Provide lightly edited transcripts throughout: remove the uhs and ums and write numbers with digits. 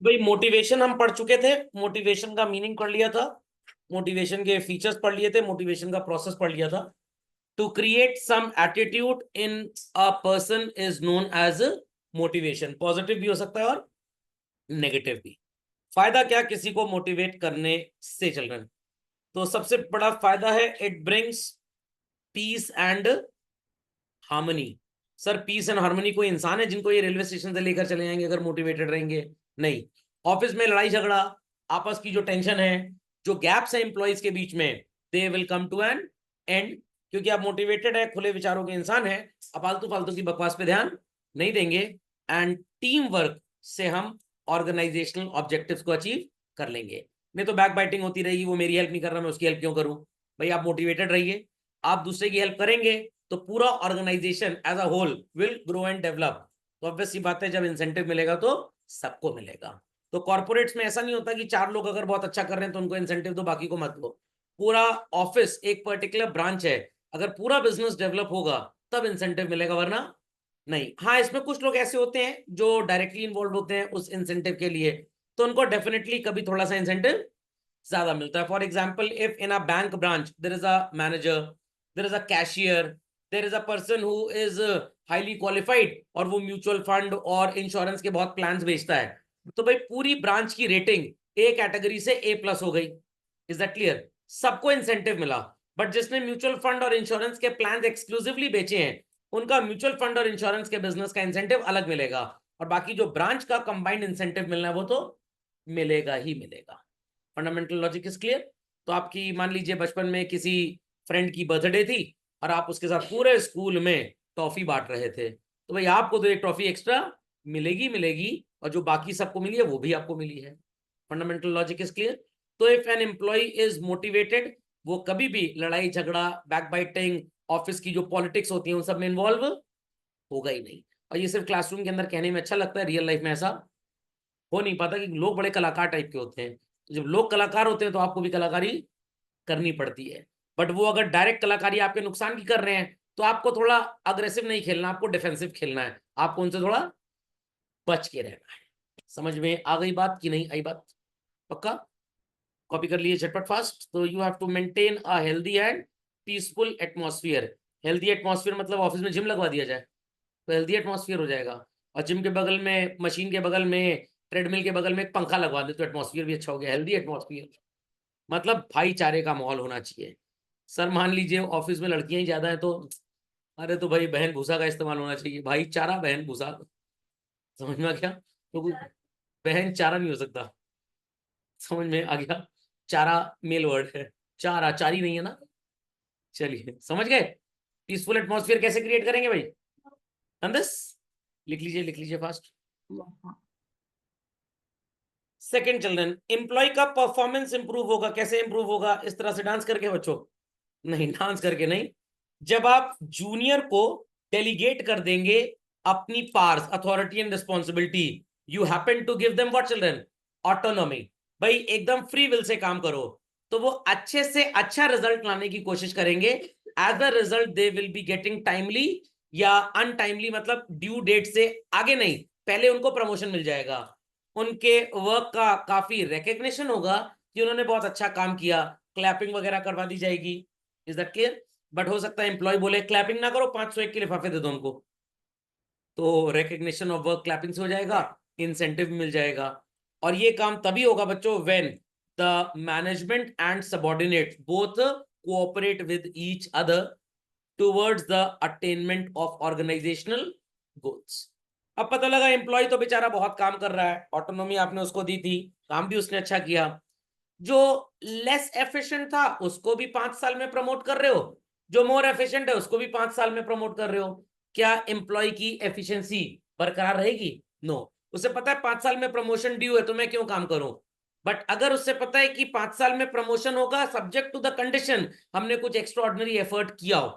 भाई मोटिवेशन हम पढ़ चुके थे, मोटिवेशन का मीनिंग पढ़ लिया था, मोटिवेशन के फीचर्स पढ़ लिए थे, मोटिवेशन का प्रोसेस पढ़ लिया था। To create some attitude in a person is known as motivation. Positive भी हो सकता है और नेगेटिव भी। फायदा क्या किसी को मोटिवेट करने से, चल रहे हैं तो सबसे बड़ा फायदा है it brings peace and harmony. Sir peace and harmony कोई इंसान है जिनको ये रेलवे स्टेशन से लेकर चले जाएंगे अगर मोटिवेटेड रहेंगे? नहीं। ऑफिस में लड़ाई झगड़ा, आपस की जो टेंशन है, जो गैप्स है एम्प्लॉयज के बीच में, they will come to an end. क्योंकि आप मोटिवेटेड है, खुले विचारों के इंसान है, आप फालतू फालतू की बकवास पे ध्यान नहीं देंगे। एंड टीम वर्क से हम ऑर्गेनाइजेशनल ऑब्जेक्टिव्स को अचीव कर लेंगे। नहीं तो बैक बाइटिंग होती रहेगी, वो मेरी हेल्प नहीं कर रहा मैं उसकी हेल्प क्यों करूं? भाई आप मोटिवेटेड रहिए, आप दूसरे की हेल्प करेंगे तो पूरा organisation as a whole will grow and develop. तो ऑब्वियस सी बात है जब इंसेंटिव मिलेगा तो सबको मिलेगा। तो कॉर्पोरेट्स में ऐसा नहीं होता कि 4 लोग अगर बहुत अच्छा कर रहे हैं तो उनको इंसेंटिव दो बाकी को मत दो। पूरा ऑफिस एक पर्टिकुलर ब्रांच है, अगर पूरा बिजनेस डेवलप होगा तब इंसेंटिव मिलेगा, वरना नहीं। हाँ इसमें कुछ लोग ऐसे होते हैं जो डायरेक्टली इन्वॉल्व होते हैं उस इंसेंटिव के लिए, तो उनको डेफिनेटली कभी थोड़ा सा इंसेंटिव ज्यादा मिलता है। For example if in a bank branch there is a manager, there is a cashier, there is a person who is highly qualified और वो म्यूचुअल फंड और इंश्योरेंस के बहुत प्लान्स बेचता है, तो भाई पूरी ब्रांच की रेटिंग ए कैटेगरी से A+ हो गई। Is that clear? सबको इंसेंटिव मिला। बट जिसने म्यूचुअल फंड और इंश्योरेंस के प्लान एक्सक्लूसिवली बेचे हैं उनका म्यूचुअल फंड और इंश्योरेंस के बिजनेस का इंसेंटिव अलग मिलेगा, और बाकी जो ब्रांच का कंबाइंड इंसेंटिव मिलना है वो तो मिलेगा ही मिलेगा। Fundamental logic is clear? तो आपकी मान लीजिए बचपन में किसी फ्रेंड की बर्थडे थी और आप उसके साथ पूरे स्कूल में टॉफी बांट रहे थे, तो भाई आपको तो एक टॉफी एक्स्ट्रा मिलेगी मिलेगी, और जो बाकी सबको मिली है वो भी आपको मिली है। Fundamental logic is clear? तो if an employee is motivated, वो कभी भी लड़ाई झगड़ा, बैकबाइटिंग, ऑफिस की जो पॉलिटिक्स होती है उन सब में इन्वॉल्व होगा ही नहीं। और ये सिर्फ क्लासरूम के अंदर कहने में अच्छा लगता है, रियल लाइफ में ऐसा हो नहीं पाता, कि लोग बड़े कलाकार टाइप के होते हैं। तो जब लोग कलाकार होते हैं तो आपको भी कलाकारी करनी पड़ती है। बट वो अगर डायरेक्ट कलाकारी आपके नुकसान की कर रहे हैं तो आपको थोड़ा अग्रेसिव नहीं खेलना, आपको डिफेंसिव खेलना है, आपको उनसे थोड़ा बच के रहना है। समझ में आ गई बात कि नहीं आई बात? पक्का कॉपी कर लिए झटपट फास्ट। तो you have to maintain a healthy and peaceful atmosphere. Healthy atmosphere मतलब ऑफिस में जिम लगवा दिया जाए तो हेल्दी एटमॉस्फेयर हो जाएगा, और जिम के बगल में, मशीन के बगल में, ट्रेडमिल के बगल में एक पंखा लगवा दे तो एटमॉस्फेयर भी अच्छा हो गया, हेल्दी एटमॉस्फेयर। मतलब भाईचारे का माहौल होना चाहिए। सर मान लीजिए ऑफिस में लड़कियां ही ज्यादा है तो, अरे तो भाई बहन भूसा का इस्तेमाल होना चाहिए, भाईचारा बहन भूसा। समझ में आ गया? तो कोई बहन चारा नहीं हो सकता। समझ में आ गया? चारा मेल वर्ड है, चारा चारी नहीं है ना। चलिए समझ गए? पीसफुल एटमॉस्फेयर कैसे क्रिएट करेंगे भाई? अंदस लिख लीजिए फास्ट। सेकंड चिल्ड्रन, एम्प्लॉय का परफॉर्मेंस इंप्रूव होगा। कैसे इंप्रूव होगा? इस तरह से डांस करके बच्चों? नहीं, डांस करके नहीं। जब आप जूनियर को डेलीगेट कर देंगे अपनी powers, authority and responsibility, you happen to give them what children? Autonomy. भाई एकदम फ्री विल से काम करो, तो वो अच्छे से अच्छा रिजल्ट लाने की कोशिश करेंगे। As a result they will be getting timely या अनटाइमली, मतलब ड्यू डेट से आगे नहीं, पहले उनको प्रमोशन मिल जाएगा। उनके वर्क का काफी रिकग्निशन होगा कि उन्होंने बहुत अच्छा काम किया, क्लैपिंग वगैरह करवा दी जाएगी। Is that clear? बट हो सकता है एम्प्लॉय बोले क्लैपिंग ना करो, 501 के लिफाफे दे दो उनको, तो रिकग्निशन ऑफ वर्क क्लैपिंग से हो जाएगा, इंसेंटिव मिल जाएगा। और ये काम तभी होगा बच्चों when the management and subordinate both cooperate with each other towards the attainment of organisational goals. अब पता लगा एम्प्लॉय तो बेचारा बहुत काम कर रहा है, ऑटोनॉमी आपने उसको दी थी, काम भी उसने अच्छा किया, जो लेस एफिशिएंट था उसको भी 5 साल में प्रमोट कर रहे हो, जो मोर एफिशिएंट है उसको भी 5 साल में प्रमोट कर रहे हो। क्या एम्प्लॉय की एफिशिएंसी बरकरार रहेगी? नो। उसे पता है 5 साल में प्रमोशन ड्यू है तो मैं क्यों काम करूं। बट अगर उससे पता है कि 5 साल में प्रमोशन होगा सब्जेक्ट टू द कंडीशन हमने कुछ एक्स्ट्रा ऑर्डिनरी एफर्ट किया हो,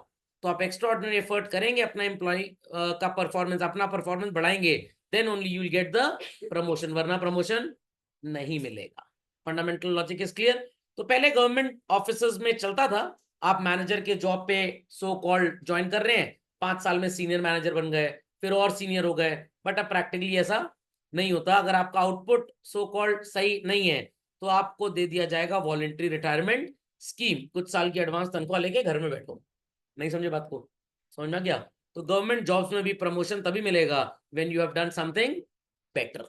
तो आप एक्स्ट्रा ऑर्डिनरी एफर्ट करेंगे, अपना एम्प्लॉय का परफॉर्मेंस, अपना परफॉर्मेंस बढ़ाएंगे, then only you will get the promotion, वरना प्रमोशन नहीं मिलेगा। Fundamental logic is clear? तो पहले गवर्नमेंट ऑफिसर्स में चलता था, आप मैनेजर के जॉब पे सो कॉल्ड ज्वाइन कर रहे हैं, 5 साल में सीनियर मैनेजर बन गए, फिर और सीनियर हो गए, बट अब प्रैक्टिकली ऐसा नहीं होता। अगर आपका आउटपुट सो कॉल्ड सही नहीं है तो आपको दे दिया जाएगा वॉलंटरी रिटायरमेंट स्कीम, कुछ साल की एडवांस तनख्वाह लेके घर में बैठो। नहीं समझे बात को? समझ में गया? तो गवर्नमेंट जॉब्स में भी प्रमोशन तभी मिलेगा when you have done something better.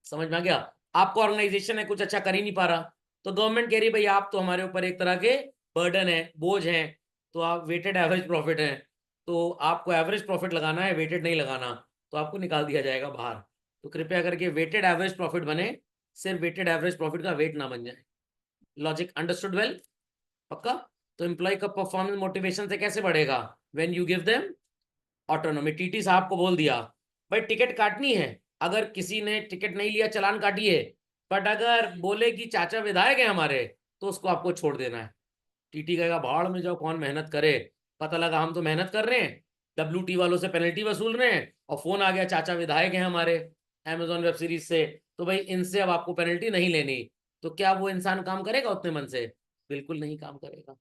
समझ में आ गया? आपको ऑर्गेनाइजेशन है कुछ अच्छा कर ही नहीं पा रहा, तो गवर्नमेंट कह रही भाई आप तो हमारे ऊपर एक तरह के बर्डन है, बोझ है, तो आप वेटेड एवरेज प्रॉफिट है, तो आपको एवरेज प्रॉफिट लगाना है, वेटेड नहीं लगाना, तो आपको निकाल दिया जाएगा बाहर। तो कृपया करके वेटेड एवरेज प्रॉफिट बने, सिर्फ वेटेड एवरेज प्रॉफिट का वेट ना बन जाए। Logic understood well? पक्का? तो एम्प्लॉय का परफॉर्मेंस मोटिवेशन से कैसे बढ़ेगा? When you give them autonomy. TT साहब को बोल दिया भाई टिकट काटनी है, अगर किसी ने टिकट नहीं लिया चालान काटिए, बट अगर बोले कि चाचा विधायक है हमारे तो उसको आपको छोड़ देना है। टीटी कहेगा भाड़ में जाओ, कौन मेहनत करे, पता लगा हम तो मेहनत कर रहे हैं, WT वालों से पेनल्टी वसूल रहे हैं, और फोन आ गया चाचा विधायक है हमारे अमेजॉन वेब सीरीज से, तो भाई इनसे अब आपको पेनल्टी नहीं लेनी। तो क्या वो इंसान काम करेगा उतने मन से? बिल्कुल नहीं काम करेगा।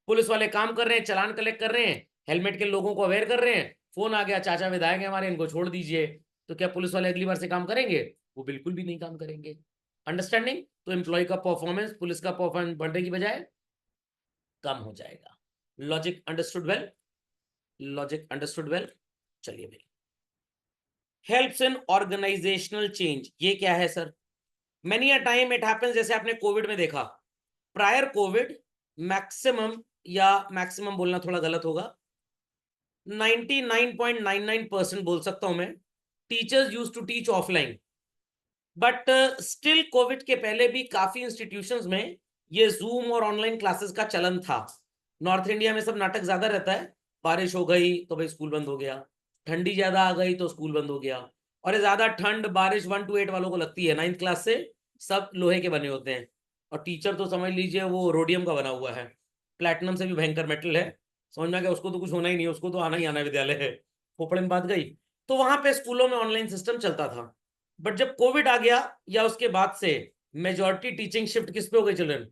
पुलिस वाले काम कर रहे हैं, चालान कलेक्ट कर रहे हैं, हेलमेट के लोगों को अवेयर कर रहे हैं, फोन आ गया चाचा विधायक है हमारे, इनको छोड़ दीजिए, तो क्या पुलिस वाले अगली बार से काम करेंगे? वो बिल्कुल भी नहीं काम करेंगे। अंडरस्टैंडिंग? तो एम्प्लॉय का परफॉर्मेंस पुलिस का परफॉर्मेंस बढ़ने की बजाय कम हो जाएगा। Logic understood well? Logic understood well? चलिए भाई, हेल्प्स इन ऑर्गेनाइजेशनल चेंज, ये क्या है sir? Many a time it happens, जैसे आपने कोविड में देखा, प्रायर कोविड मैक्सिमम, या मैक्सिमम बोलना थोड़ा गलत होगा, 99.99% बोल सकता हूं मैं, teachers use to teach offline. But still covid के पहले भी काफी इंस्टीट्यूशंस में ये जूम और ऑनलाइन क्लासेस का चलन था। नॉर्थ इंडिया में सब नाटक ज्यादा रहता है, बारिश हो गई तो भाई स्कूल बंद हो गया, ठंडी ज्यादा आ गई तो स्कूल बंद हो गया, और ये ज्यादा ठंड बारिश 1 to 8 वालों को लगती है, 9th क्लास से सब लोहे के बने होते हैं, और टीचर तो समझ लीजिए वो रोडियम का बना हुआ है, प्लैटिनम से भी भयंकर मेटल है। समझ में आ गया? उसको तो कुछ होना ही नहीं, उसको तो आना ही आना विद्यालय है, खोपड़े में बात गई। तो वहां पे स्कूलों में ऑनलाइन सिस्टम चलता था, बट जब कोविड आ गया या उसके बाद से मेजॉरिटी टीचिंग शिफ्ट किस पे हो गई चिल्ड्रन?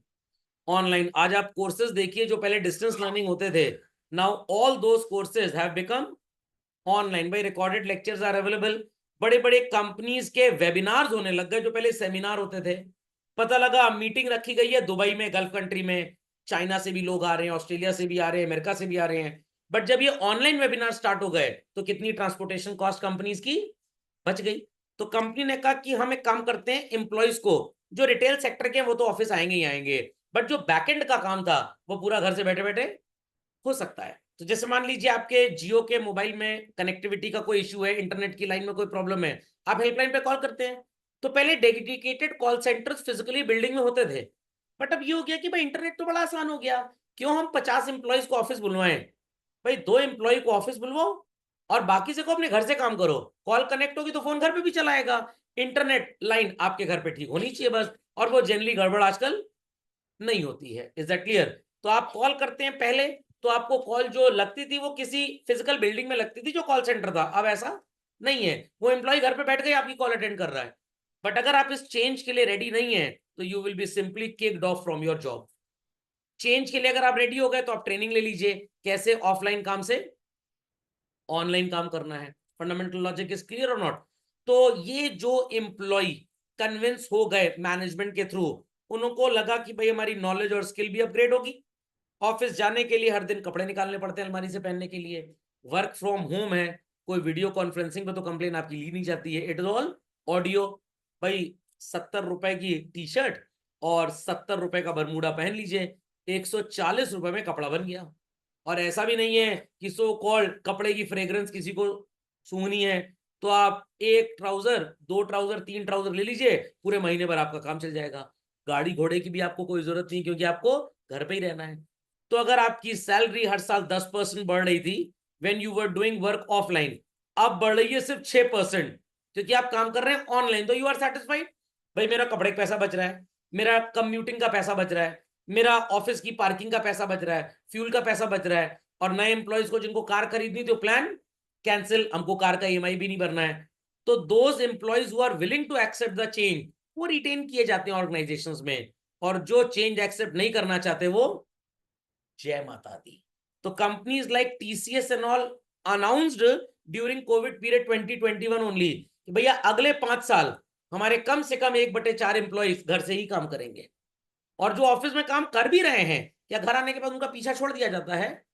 ऑनलाइन। आज आप कोर्सेज देखिए जो पहले डिस्टेंस लर्निंग होते थे, now all those courses have become online. भाई रिकॉर्डेड लेक्चर्स आर अवेलेबल, बड़े बड़े कंपनीज के वेबिनार्स होने लग गए जो पहले सेमिनार होते थे। पता लगा मीटिंग रखी गई है दुबई में, गल्फ कंट्री में, चाइना से भी लोग आ रहे हैं, ऑस्ट्रेलिया से भी आ रहे हैं, अमेरिका से भी आ रहे हैं, बट जब ये ऑनलाइन वेबिनार स्टार्ट हो गए तो कितनी ट्रांसपोर्टेशन कॉस्ट कंपनीज की बच गई। तो कंपनी ने कहा कि हम एक काम करते हैं, एम्प्लॉयज को जो रिटेल सेक्टर के वो तो ऑफिस आएंगे ही आएंगे, बट जो बैकएंड का काम था वो पूरा घर से बैठे बैठे हो सकता है। तो जैसे मान लीजिए आपके जियो के मोबाइल में कनेक्टिविटी का कोई इश्यू है, इंटरनेट की लाइन में कोई प्रॉब्लम है, आप हेल्पलाइन पे कॉल करते हैं। तो पहले dedicated call centres physically building में होते थे, बट अब ये हो गया कि भाई इंटरनेट तो बड़ा आसान हो गया, क्यों हम 50 एम्प्लॉयज को ऑफिस बुलवाएं? भाई 2 एम्प्लॉय को ऑफिस बुलवाओ और बाकी से को अपने घर से काम करो, कॉल कनेक्ट होगी तो फोन घर पे भी चलाएगा, इंटरनेट लाइन आपके घर पे ठीक होनी चाहिए बस, और वो जनरली गड़बड़ आजकल नहीं होती है। Is that clear? तो आप कॉल करते हैं पहले, तो आपको कॉल जो लगती थी वो किसी फिजिकल बिल्डिंग में लगती थी जो कॉल सेंटर था, अब ऐसा नहीं है, वो एम्प्लॉय घर पे बैठ के आपकी कॉल अटेंड कर रहा है। बट अगर आप इस चेंज के लिए रेडी नहीं है तो you will be simply kicked of from your job. Change के लिए अगर आप रेडी हो गए तो आप ट्रेनिंग ले लीजिए कैसे ऑफलाइन काम से ऑनलाइन काम करना है। फंडामेंटल लॉजिक इज क्लियर और नॉट? तो ये जो एम्प्लॉय कन्विंस हो गए मैनेजमेंट के थ्रू, उनको लगा कि भाई हमारी नॉलेज और स्किल भी अपग्रेड होगी, ऑफिस जाने के लिए हर दिन कपड़े निकालने पड़ते हैं अलमारी से पहनने के लिए, वर्क फ्रॉम होम है, कोई वीडियो कॉन्फ्रेंसिंग पे तो कंप्लेन आपकी ली नहीं जाती है, इट इज ऑल ऑडियो। भाई 70 रुपए की टी शर्ट और 70 रुपए का बरमूडा पहन लीजिए, 140 रुपए में कपड़ा बन गया। और ऐसा भी नहीं है कि सो कॉल्ड कपड़े की फ्रेग्रेंस किसी को सूंघनी है, तो आप 1 ट्राउजर 2 ट्राउजर 3 ट्राउजर ले लीजिए, पूरे महीने भर आपका काम चल जाएगा। गाड़ी घोड़े की भी आपको कोई जरूरत नहीं, क्योंकि आपको घर पे ही रहना है। तो अगर आपकी सैलरी हर साल 10% बढ़ रही थी when you were doing work offline, अब बढ़ रही है सिर्फ 6%, क्योंकि आप काम कर रहे हैं ऑनलाइन, तो यू आर सेटिस्फाइड। भाई मेरा कपड़े का पैसा बच रहा है, मेरा कम्यूटिंग का पैसा बच रहा है, मेरा ऑफिस की पार्किंग का पैसा बच रहा है, फ्यूल का पैसा बच रहा है, और नए एम्प्लॉयज को जिनको कार खरीदनी थी प्लान कैंसिल, हमको कार का ईएमआई भी नहीं भरना है। तो those employees who are willing to accept the change वो रिटेन किए जाते हैं ऑर्गेनाइजेशंस में, और जो चेंज एक्सेप्ट नहीं करना चाहते वो जय माता दी। तो companies like TCS and all announced during Covid period 2021 only कि भैया अगले 5 साल हमारे कम से कम 1/4 एम्प्लॉइज घर से ही काम करेंगे, और जो ऑफिस में काम कर भी रहे हैं, क्या घर आने के बाद उनका पीछा छोड़ दिया जाता है?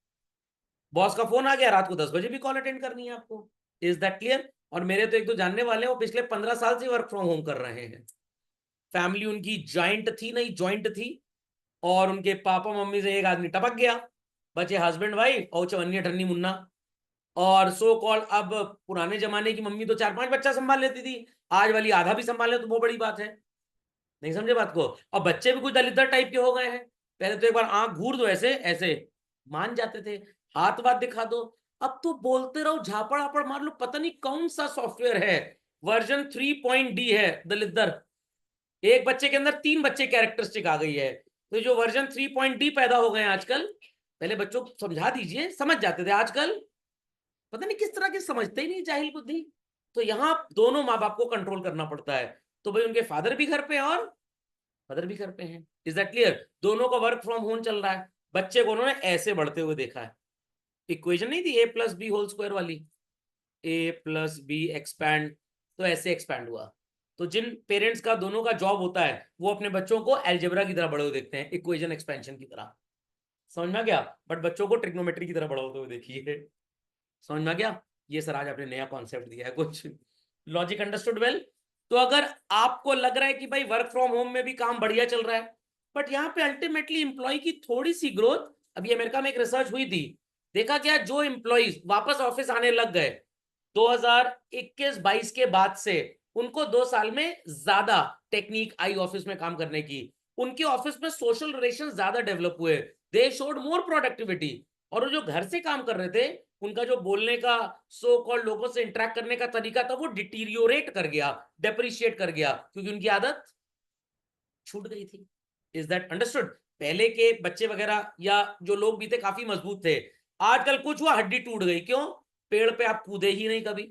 बॉस का फोन आ गया, रात को 10 बजे भी कॉल अटेंड करनी है आपको। Is that clear? और मेरे तो एक दो जानने वाले हैं, वो पिछले 15 साल से वर्क फ्रॉम होम कर रहे हैं। फैमिली उनकी जॉइंट थी, नहीं जॉइंट थी, और उनके पापा मम्मी से एक आदमी टपक गया, बचे हस्बैंड वाइफ और चवन्नी अठन्नी मुन्ना। और सो कॉल, अब पुराने जमाने की मम्मी तो 4-5 बच्चा संभाल लेती थी, आज वाली आधा भी संभाल ले तो बहुत बड़ी बात है। नहीं समझे बात को? और बच्चे भी कुछ दलिद्दर टाइप के हो गए हैं। पहले तो एक बार आंख घूर दो ऐसे ऐसे मान जाते थे, हाथ बात दिखा दो, अब तो बोलते रहो, झापड़ हापड़ मार लो, पता नहीं कौन सा सॉफ्टवेयर है, वर्जन 3.D है दलिद्दर। एक बच्चे के अंदर 3 बच्चे कैरेक्टरिस्टिक आ गई है। तो जो वर्जन 3.D पैदा हो गए हैं आजकल, पहले बच्चों को समझा दीजिए, समझ जाते थे, आजकल पता नहीं किस तरह के समझते ही नहीं, जाहिल बुद्धि। तो यहाँ दोनों माँ बाप को कंट्रोल करना पड़ता है। तो भाई उनके फादर भी घर पे हैं और मदर भी घर पे हैं। Is that clear? दोनों का वर्क फ्रॉम होम चल रहा है। बच्चे को उन्होंने ऐसे बढ़ते हुए देखा है। इक्वेशन नहीं थी a+b² वाली, a+b एक्सपैंड, तो ऐसे एक्सपैंड हुआ। तो जिन पेरेंट्स का दोनों का जॉब होता है, वो अपने बच्चों को एल्जेब्रा की तरह बड़े हुए देखते हैं, इक्वेशन एक्सपेंशन की तरह। समझ में आ गया? बट बच्चों को ट्रिग्नोमेट्री की तरह बड़ा होते हुए देखिए। समझ में आ गया? ये सर आज आपने नया कॉन्सेप्ट दिया है कुछ। Logic understood well? तो अगर आपको लग रहा है कि भाई वर्क फ्रॉम होम में भी काम बढ़िया चल रहा है, बट यहाँ पे अल्टीमेटली इंप्लॉय की थोड़ी सी ग्रोथ, अभी अमेरिका में एक रिसर्च हुई थी, देखा क्या, जो इंप्लॉइज वापस ऑफिस आने लग गए 2021-22 के बाद से, उनको 2 साल में ज्यादा टेक्निक आई ऑफिस में काम करने की, उनके ऑफिस में सोशल रिलेशन ज्यादा डेवलप हुए, दे शोड मोर प्रोडक्टिविटी। और वो जो घर से काम कर रहे थे, उनका जो बोलने का, सो कॉल्ड लोगों से इंटरेक्ट करने का तरीका था, वो डिटीरियोरेट कर गया, डेप्रिशिएट कर गया, क्योंकि उनकी आदत छूट गई थी। Is that understood? पहले के बच्चे वगैरह या जो लोग भी थे काफी मजबूत थे, आजकल कुछ हुआ हड्डी टूट गई, क्यों? पेड़ पे आप कूदे ही नहीं कभी,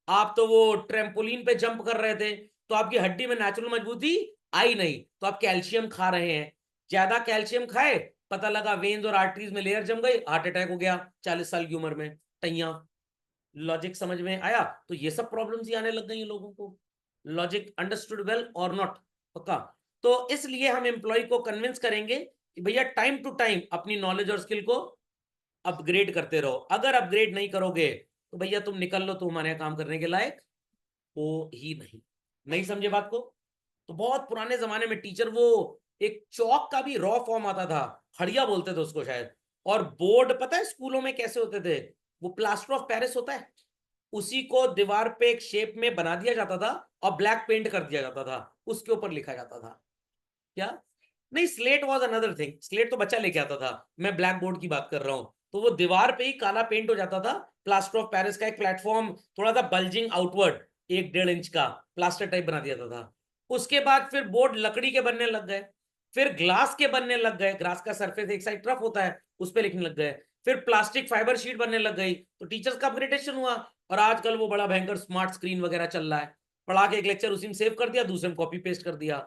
आप तो वो ट्रेम्पोलिन पे जंप कर रहे थे, तो आपकी हड्डी में नेचुरल मजबूती आई नहीं, तो आप कैल्शियम खा रहे हैं, ज्यादा कैल्शियम खाए, पता लगा वेन्स और आर्टरीज में लेयर जम गई, हार्ट अटैक हो गया 40 साल की उम्र में, टैया। लॉजिक समझ में आया? तो ये सब प्रॉब्लम्स ही आने लग गई लोगों को। लॉजिक अंडरस्टूड वेल और नॉट? पक्का? तो इसलिए हम एम्प्लॉय को कन्विंस करेंगे कि भैया टाइम टू टाइम अपनी नॉलेज और स्किल को अपग्रेड करते रहो। अगर अपग्रेड नहीं करोगे तो भैया तुम निकल लो, तुम हमारे यहाँ काम करने के लायक हो ही नहीं। नहीं समझे बात को? तो बहुत पुराने जमाने में टीचर, वो एक चौक का भी रॉ फॉर्म आता था, हड़िया बोलते थे उसको शायद, और बोर्ड पता है स्कूलों में कैसे होते थे? वो प्लास्टर ऑफ पेरिस होता है, उसी को दीवार पे एक शेप में बना दिया जाता था और ब्लैक पेंट कर दिया जाता था, उसके ऊपर लिखा जाता था। क्या? नहीं, slate was another thing, slate तो बच्चा लेके आता था, मैं ब्लैक बोर्ड की बात कर रहा हूं। तो वो दीवार पे ही काला पेंट हो जाता था, प्लास्टर ऑफ पेरिस का एक प्लेटफॉर्म, थोड़ा सा बल्जिंग आउटवर्ड, 1-1.5 इंच का प्लास्टर टाइप बना दिया था। उसके बाद फिर बोर्ड लकड़ी के बनने लग गए, फिर ग्लास के बनने लग गए, ग्लास का सरफेस एक साइड रफ होता है, उस पर लिखने लग गए, फिर प्लास्टिक फाइबर शीट बनने लग गई, तो टीचर्स का अपग्रेडेशन हुआ। और आजकल वो बड़ा भयंकर स्मार्ट स्क्रीन वगैरह चल रहा है, पढ़ा के एक लेक्चर उसी में सेव कर दिया, दूसरे में कॉपी पेस्ट कर दिया।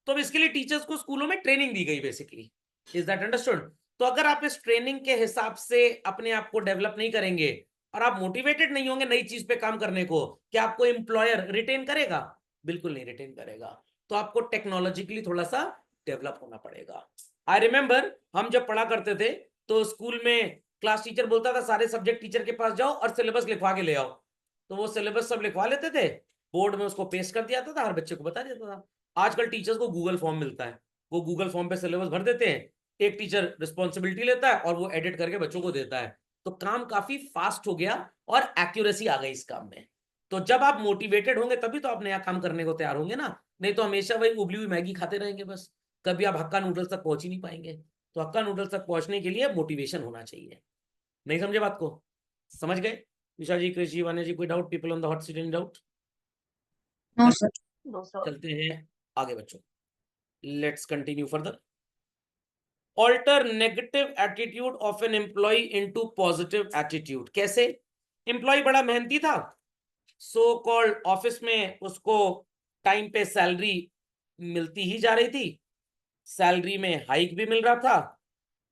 तो अब इसके लिए टीचर्स को स्कूलों में ट्रेनिंग दी गई बेसिकली। Is that understood? तो अगर आप इस ट्रेनिंग के हिसाब से अपने आप को डेवलप नहीं करेंगे और आप मोटिवेटेड नहीं होंगे नई चीज पे काम करने को, क्या आपको एम्प्लॉयर रिटेन करेगा? बिल्कुल नहीं रिटेन करेगा। तो आपको टेक्नोलॉजिकली थोड़ा सा डेवलप होना पड़ेगा। आई रिमेंबर हम जब पढ़ा करते थे तो स्कूल में क्लास टीचर बोलता था सारे सब्जेक्ट टीचर के पास जाओ और सिलेबस लिखवा के ले आओ, तो वो सिलेबस सब लिखवा लेते थे, बोर्ड में उसको पेस्ट कर दिया था, हर बच्चे को बता देता था। आजकल टीचर्स को गूगल फॉर्म मिलता है, वो गूगल फॉर्म पे सिलेबस भर देते हैं, एक टीचर रिस्पॉन्सिबिलिटी लेता है और वो एडिट करके बच्चों को देता है। तो काम काफी फास्ट हो गया और एक्यूरेसी आ गई इस काम में। तो जब आप मोटिवेटेड होंगे तभी तो आप नया काम करने को तैयार होंगे ना, नहीं तो हमेशा वही उबली हुई मैगी खाते रहेंगे बस, कभी आप हक्का नूडल्स तक पहुंच ही नहीं पाएंगे। तो हक्का नूडल्स तक पहुंचने के लिए मोटिवेशन होना चाहिए। नहीं समझे बात को? समझ गए? विशा जी, कृषि, वान्या जी, कोई doubt? People on the hot seat, any doubt? No sir. No sir. चलते हैं आगे बच्चों, let's continue further. Alter negative attitude of an employee into positive attitude. कैसे? एम्प्लॉय बड़ा मेहनती था, सो कॉल्ड ऑफिस में उसको टाइम पे सैलरी मिलती ही जा रही थी, सैलरी में हाइक भी मिल रहा था,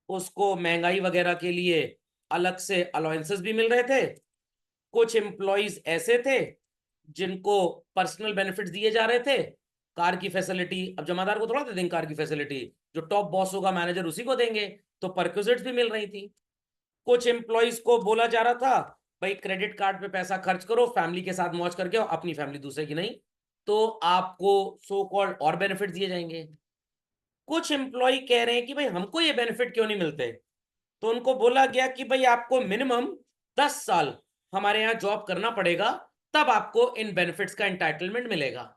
उसको महंगाई वगैरह के लिए अलग से अलाउंसेस भी मिल रहे थे। कुछ एम्प्लॉयज ऐसे थे जिनको पर्सनल बेनिफिट दिए जा रहे थे, कार की फैसिलिटी, अब जमादार को थोड़ा दे देंगे कार की फैसिलिटी, जो टॉप बॉस होगा मैनेजर उसी को देंगे। तो परक्विजिट्स भी मिल रही थी। कुछ एम्प्लॉयज को बोला जा रहा था भाई क्रेडिट कार्ड पे पैसा खर्च करो, फैमिली के साथ मौज करके आओ, अपनी फैमिली दूसरे की नहीं, तो आपको सो कॉल्ड और बेनिफिट दिए जाएंगे। कुछ एम्प्लॉय कह रहे हैं कि भाई हमको ये बेनिफिट क्यों नहीं मिलते, तो उनको बोला गया कि भाई आपको मिनिमम 10 साल हमारे यहाँ जॉब करना पड़ेगा, तब आपको इन बेनिफिट्स का एंटाइटलमेंट मिलेगा।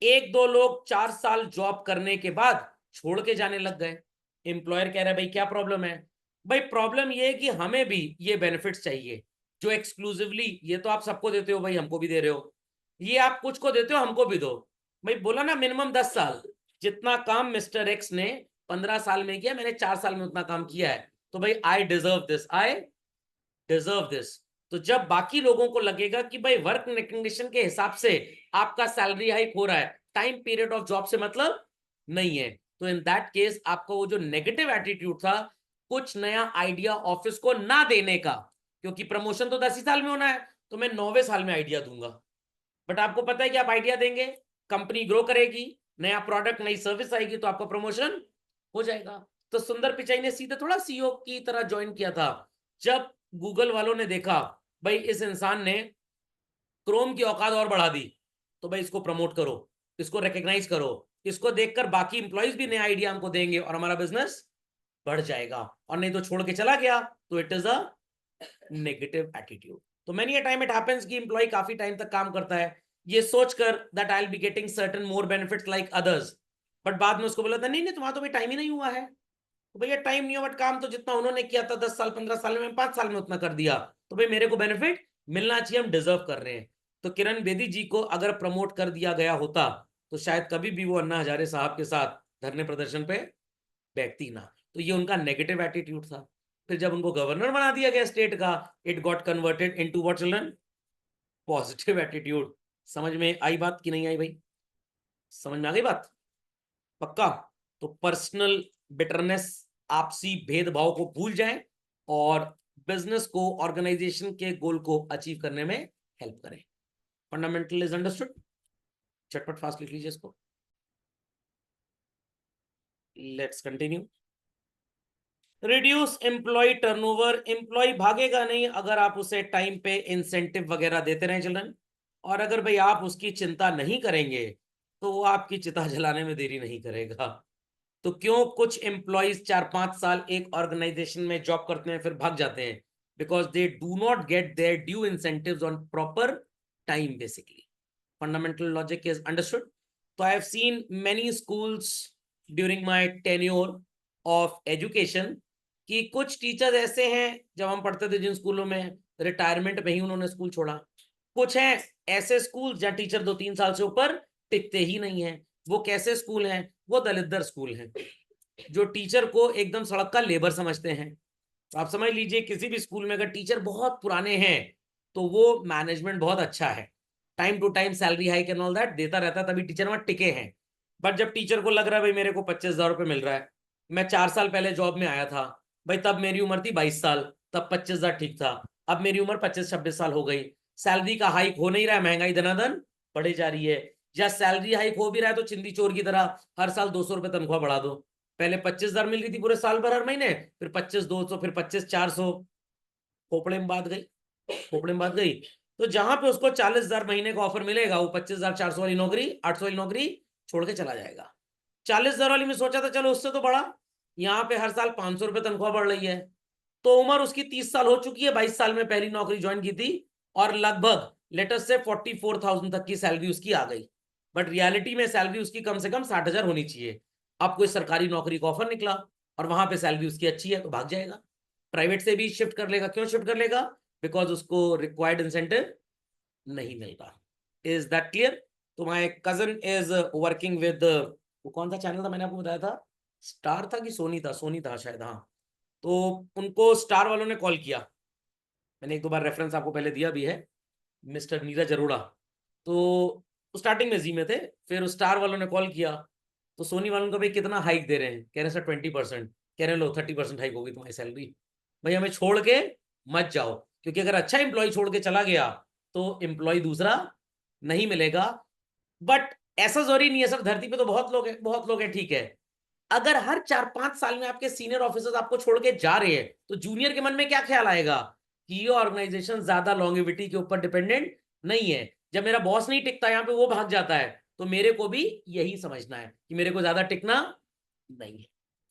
एक दो लोग 4 साल जॉब करने के बाद छोड़ के जाने लग गए। एम्प्लॉयर कह रहा है भाई क्या प्रॉब्लम है? भाई प्रॉब्लम ये है कि हमें भी ये बेनिफिट्स चाहिए जो एक्सक्लूसिवली, ये तो आप सबको देते हो भाई, हमको भी दे रहे हो, ये आप कुछ को देते हो हमको भी दो। भाई बोला ना मिनिमम 10 साल, जितना काम मिस्टर एक्स ने 15 साल में किया, मैंने 4 साल में उतना काम किया है, तो भाई I deserve this, I deserve this. तो जब बाकी लोगों को लगेगा कि भाई वर्क रिकग्निशन के हिसाब से आपका सैलरी हाइक हो रहा है, टाइम पीरियड ऑफ जॉब से मतलब नहीं है, तो इन दैट केस आपका वो जो नेगेटिव एटीट्यूड था, कुछ नया आइडिया ऑफिस को ना देने का, क्योंकि प्रमोशन तो 10 ही साल में होना है, तो मैं 9वें साल में आइडिया दूंगा। बट आपको पता है कि आप आइडिया देंगे, कंपनी ग्रो करेगी, नया प्रोडक्ट नई सर्विस आएगी, तो आपका प्रमोशन हो जाएगा। तो सुंदर पिचाई ने सीधे थोड़ा सीईओ की तरह ज्वाइन किया था। जब गूगल वालों ने देखा भाई इस इंसान ने क्रोम की औकात और बढ़ा दी, तो भाई इसको प्रमोट करो, इसको रिकग्नाइज करो, इसको देखकर बाकी इंप्लॉइज भी नया आइडिया हमको देंगे और हमारा बिजनेस बढ़ जाएगा। और नहीं तो छोड़ के चला गया तो it is a negative attitude. तो many a time it happens कि एम्प्लॉय काफी टाइम तक काम करता है ये सोचकर that I will be getting certain more benefits like others, but बाद में उसको बोला था नहीं नहीं तुम्हारा तो भाई टाइम ही नहीं हुआ है। तो भैया टाइम नहीं हुआ बट काम तो जितना उन्होंने किया था 10 साल 15 साल में 5 साल में उतना कर दिया, तो भाई मेरे को बेनिफिट मिलना चाहिए, हम डिजर्व कर रहे हैं। तो किरण बेदी जी को अगर प्रमोट कर दिया गया होता तो शायद कभी भी वो अन्ना हजारे साहब के साथ धरने प्रदर्शन पे बैठती ना। तो ये उनका नेगेटिव एटीट्यूड था। फिर जब उनको गवर्नर बना दिया गया स्टेट का, it got converted into what children? Positive attitude. समझ में आई बात कि नहीं आई भाई? समझ में आ गई बात? पक्का? तो पर्सनल बिटरनेस, आपसी भेदभाव को भूल जाएं और बिजनेस को, ऑर्गेनाइजेशन के गोल को अचीव करने में हेल्प करें। Fundamental is understood? झटपट फास्ट लिख लीजिए इसको। Let's continue. Reduce employee turnover, employee भागेगा नहीं अगर आप उसे टाइम पे इंसेंटिव वगैरह देते रहें चिल्ड्रन, और अगर भाई आप उसकी चिंता नहीं करेंगे तो वो आपकी चिता जलाने में देरी नहीं करेगा। तो क्यों कुछ एम्प्लॉयज 4-5 साल एक ऑर्गेनाइजेशन में जॉब करते हैं फिर भाग जाते हैं? Because they do not get their due incentives on proper time basically. Fundamental logic is understood? तो I have seen many schools during my tenure of education कि कुछ टीचर्स ऐसे हैं, जब हम पढ़ते थे जिन स्कूलों में, रिटायरमेंट में ही उन्होंने स्कूल छोड़ा। कुछ हैं ऐसे स्कूल जहां टीचर 2-3 साल से ऊपर टिकते ही नहीं है। वो कैसे स्कूल हैं? वो दलिद्र स्कूल हैं, जो टीचर को एकदम सड़क का लेबर समझते हैं। तो आप समझ लीजिए किसी भी स्कूल में अगर टीचर बहुत पुराने हैं तो वो मैनेजमेंट बहुत अच्छा है, time to time salary hike and all that देता रहता है, तभी टीचर वहां टिके हैं। बट जब टीचर को लग रहा है भाई मेरे को 25,000 रुपये मिल रहा है, मैं 4 साल पहले जॉब में आया था भाई, तब मेरी उम्र थी 22 साल, तब 25,000 ठीक था, अब मेरी उम्र 25-26 साल हो गई, सैलरी का हाइक हो नहीं रहा है, महंगाई धनाधन बढ़े जा रही है, या सैलरी हाइक हो भी रहा है तो चिंदी चोर की तरह हर साल 200 रुपये तनख्वाह बढ़ा दो। पहले 25,000 मिल रही थी पूरे साल भर हर महीने, फिर 25,200, फिर 25,400, खोपड़े में बात गई, खोपड़े में बात गई। तो जहां पे उसको 40,000 महीने का ऑफर मिलेगा, वो 25,400 वाली नौकरी, 800 वाली नौकरी छोड़ के चला जाएगा। 40,000 वाली में सोचा था चलो उससे तो बड़ा, यहाँ पे हर साल 500 रुपये तनख्वाह बढ़ रही है। तो उम्र उसकी 30 साल हो चुकी है, 22 साल में पहली नौकरी ज्वाइन की थी, और लगभग लेटेस्ट से 44,000 तक की सैलरी उसकी आ गई। बट रियलिटी में सैलरी उसकी कम से कम 60,000 होनी चाहिए। अब कोई सरकारी नौकरी का ऑफर निकला और वहां पे सैलरी उसकी अच्छी है तो भाग जाएगा, प्राइवेट से भी शिफ्ट कर लेगा। क्यों शिफ्ट कर लेगा? बिकॉज उसको रिक्वायर्ड इंसेंटिव नहीं मिल रहा। Is that clear? तो my cousin is working with, वो कौन सा चैनल था मैंने आपको बताया था, स्टार था कि सोनी था? सोनी था शायद, हाँ। तो उनको स्टार वालों ने कॉल किया, मैंने 1-2 बार रेफरेंस आपको पहले दिया भी है, मिस्टर नीरज अरोड़ा। तो स्टार्टिंग में जी में थे, फिर स्टार वालों ने कॉल किया, तो सोनी वालों को भाई कितना हाइक दे रहे हैं? कह रहे हैं सर 20%। कह रहे हैं लो 30% हाइक होगी तुम्हारी सैलरी, भाई हमें छोड़ के मत जाओ, क्योंकि अगर अच्छा एम्प्लॉय छोड़ के चला गया तो एम्प्लॉय दूसरा नहीं मिलेगा। बट ऐसा जरूरी नहीं है सर, धरती पे तो बहुत लोग हैं, ठीक है। अगर हर 4-5 साल में आपके सीनियर ऑफिसर्स आपको छोड़ के जा रहे हैं, तो जूनियर के मन में क्या ख्याल आएगा कि ये ऑर्गेनाइजेशन ज्यादा लॉन्गेविटी के ऊपर डिपेंडेंट नहीं है। जब मेरा बॉस नहीं टिकता यहाँ पे, वो भाग जाता है, तो मेरे को भी यही समझना है कि मेरे को ज्यादा टिकना नहीं है।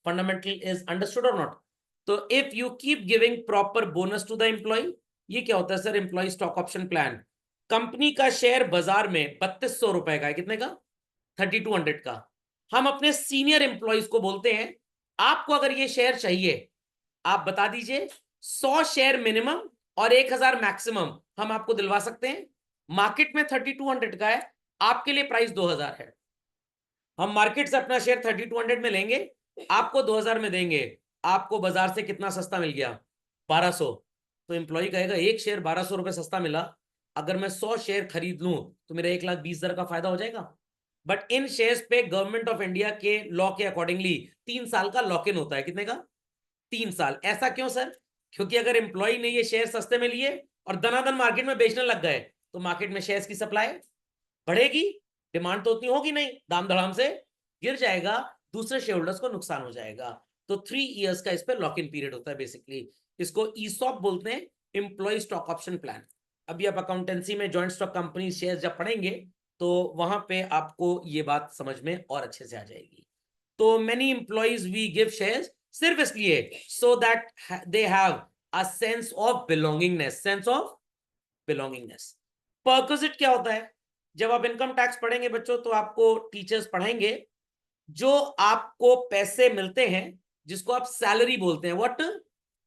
फंडामेंटल इज अंडरस्टूड और नॉट? तो if you keep giving proper bonus to the employee, ये क्या होता है sir? Employee stock option plan. Company का शेयर बाजार में 3200 रुपए का है, कितने का? 3200 का। हम अपने सीनियर एम्प्लॉयज को बोलते हैं, आपको अगर ये शेयर चाहिए, आप बता दीजिए, 100 शेयर मिनिमम और 1000 मैक्सिमम हम आपको दिलवा सकते हैं। मार्केट में 3200 का है, आपके लिए प्राइस 2000 है। हम मार्केट से अपना शेयर 3200 में लेंगे, आपको 2000 में देंगे। आपको बाजार से कितना सस्ता मिल गया? 1200। तो एम्प्लॉय कहेगा एक शेयर 1200 रुपए सस्ता मिला, अगर मैं 100 शेयर खरीद लूं तो मेरा 1,20,000 का फायदा हो जाएगा। बट इन शेयर्स पे गवर्नमेंट ऑफ इंडिया के लॉ के अकॉर्डिंगली 3 साल का लॉक इन होता है। कितने का? 3 साल। ऐसा क्यों सर? क्योंकि अगर एम्प्लॉय ने ये शेयर सस्ते में लिए और दनादन मार्केट में बेचने लग गए, तो मार्केट में शेयर्स की सप्लाई बढ़ेगी, डिमांड तो उतनी होगी नहीं, दाम धड़ाम से गिर जाएगा, दूसरे शेयर होल्डर्स को नुकसान हो जाएगा। तो 3 इयर्स का इस पर लॉक इन पीरियड होता है बेसिकली। इसको ईसॉप बोलते हैं, एम्प्लॉय स्टॉक ऑप्शन प्लान। अभी आप अकाउंटेंसी में जॉइंट स्टॉक कंपनी शेयर जब पढ़ेंगे, तो वहां पे आपको ये बात समझ में और अच्छे से आ जाएगी। तो many employees we give shares सिर्फ इसलिए, so that they have a sense of belongingness, sense of belongingness. Perquisite क्या होता है? जब आप इनकम टैक्स पढ़ेंगे बच्चों, तो आपको टीचर्स पढ़ाएंगे, जो आपको पैसे मिलते हैं, जिसको आप सैलरी बोलते हैं। What?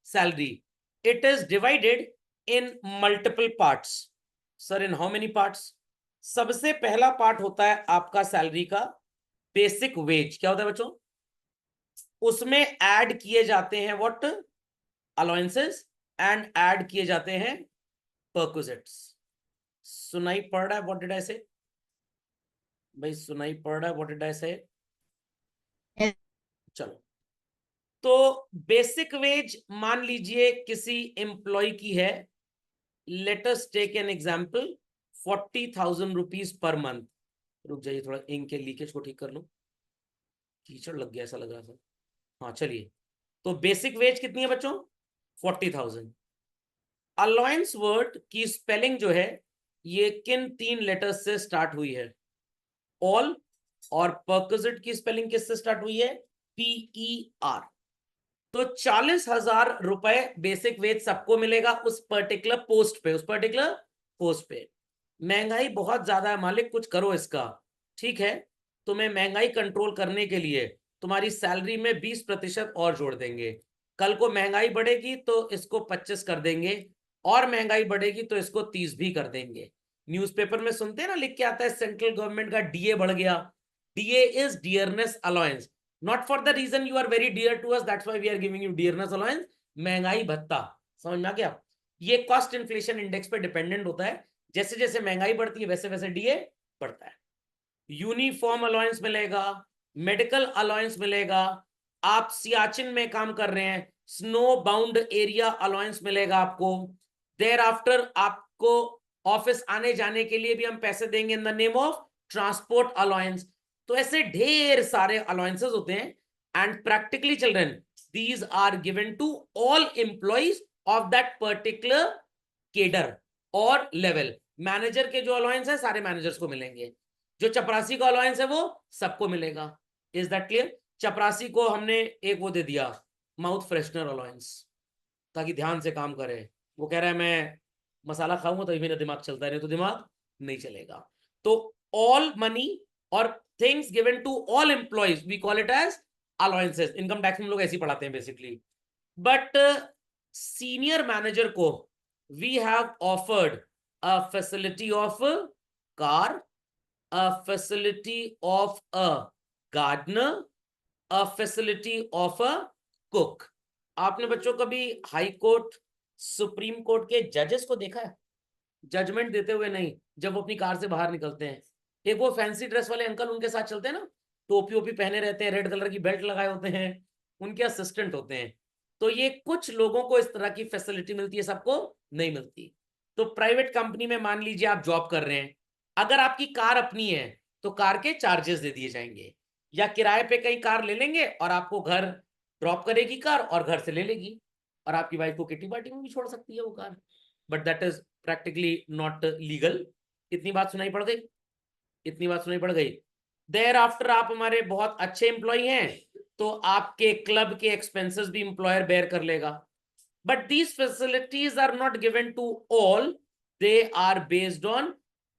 Salary. It is divided in multiple parts. Sir in how many parts? सबसे पहला पार्ट होता है आपका सैलरी का बेसिक वेज। क्या होता है बच्चों? उसमें ऐड किए जाते हैं व्हाट? अलाउंसेस, एंड ऐड किए जाते हैं परक्विजिट्स। सुनाई पड़ रहा है? व्हाट डिड आई से भाई? सुनाई पड़ रहा है? व्हाट डिड आई से? Yes. चलो, तो बेसिक वेज मान लीजिए किसी एम्प्लॉय की है, let us take an example, 40,000 rupees per month. रुक जाइए, थोड़ा इंक के लीकेज को ठीक कर लूं, कीचड़ लग गया ऐसा लग रहा था। हाँ चलिए, तो बेसिक वेज कितनी है बच्चों? 40,000। अलाउंस वर्ड की स्पेलिंग जो है, ये किन 3 लेटर्स से स्टार्ट हुई है? ऑल। और परक्विजिट की स्पेलिंग किससे स्टार्ट हुई है? PER। तो 40,000 रुपए बेसिक वेज सबको मिलेगा उस पर्टिकुलर पोस्ट पे, उस पर्टिकुलर पोस्ट पे। महंगाई बहुत ज्यादा है मालिक, कुछ करो इसका। ठीक है, तो मैं महंगाई कंट्रोल करने के लिए तुम्हारी सैलरी में 20% और जोड़ देंगे। कल को महंगाई बढ़ेगी तो इसको 25 कर देंगे, और महंगाई बढ़ेगी तो इसको 30 भी कर देंगे। न्यूज़पेपर में सुनते हैं ना, लिख के आता है सेंट्रल गवर्नमेंट का DA बढ़ गया। DA is dearness allowance, not for the reason you are very dear to us, that's why we are giving you dearness allowance. महंगाई भत्ता, समझ में आ गया? ये कॉस्ट इन्फ्लेशन इंडेक्स पे डिपेंडेंट होता है, जैसे जैसे महंगाई बढ़ती है वैसे वैसे DA बढ़ता है। यूनिफॉर्म अलाउंस मिलेगा, मेडिकल अलाउंस मिलेगा, आप सियाचिन में काम कर रहे हैं, स्नो बाउंड एरिया अलाउंस मिलेगा आपको। देयर आफ्टर आपको ऑफिस आने जाने के लिए भी हम पैसे देंगे in the name of transport allowance. तो ऐसे ढेर सारे अलाउंसेस होते हैं, and practically children, these are given to all employees of that particular cadre और लेवल। मैनेजर के जो अलाउंस है सारे मैनेजर्स को मिलेंगे, जो चपरासी का अलाउंस है वो सबको मिलेगा। Is that clear? चपरासी को हमने एक वो दे दिया, माउथ फ्रेशनर अलाउंस, ताकि ध्यान से काम करे। वो कह रहा है मैं मसाला खाऊंगा तभी मेरा दिमाग चलता है, नहीं तो दिमाग नहीं चलेगा। तो ऑल मनी और things given to all employees we call it as allowances. Income tax में लोग ऐसे ही पढ़ाते हैं बेसिकली। बट सीनियर मैनेजर को we have offered a facility of car, a facility of a gardener, a facility of a cook। आपने बच्चों कभी हाई कोर्ट, सुप्रीम कोर्ट के जजेस को देखा है जजमेंट देते हुए? नहीं, जब वो अपनी कार से बाहर निकलते हैं, एक वो फैंसी ड्रेस वाले अंकल उनके साथ चलते हैं ना, टोपी ओपी पहने रहते हैं, रेड कलर की बेल्ट लगाए होते हैं, उनके असिस्टेंट होते हैं। तो ये कुछ लोगों को इस तरह की फैसिलिटी मिलती है, सबको नहीं मिलती। तो प्राइवेट कंपनी में मान लीजिए आप जॉब कर रहे हैं, अगर आपकी कार अपनी है तो कार के चार्जेस दे दिए जाएंगे, या किराए पे कहीं कार ले लेंगे और आपको घर ड्रॉप करेगी कार और घर से ले लेगी, और आपकी वाइफ को किटी पार्टी में भी छोड़ सकती है वो car, but that is practically not legal. इतनी बात सुनाई पड़ गई, इतनी बात सुनाई पड़ गई। देयर आफ्टर आप हमारे बहुत अच्छे एम्प्लॉय हैं तो आपके क्लब के एक्सपेंसेस भी एम्प्लॉयर बेयर कर लेगा, but these facilities are not given to all, they are based on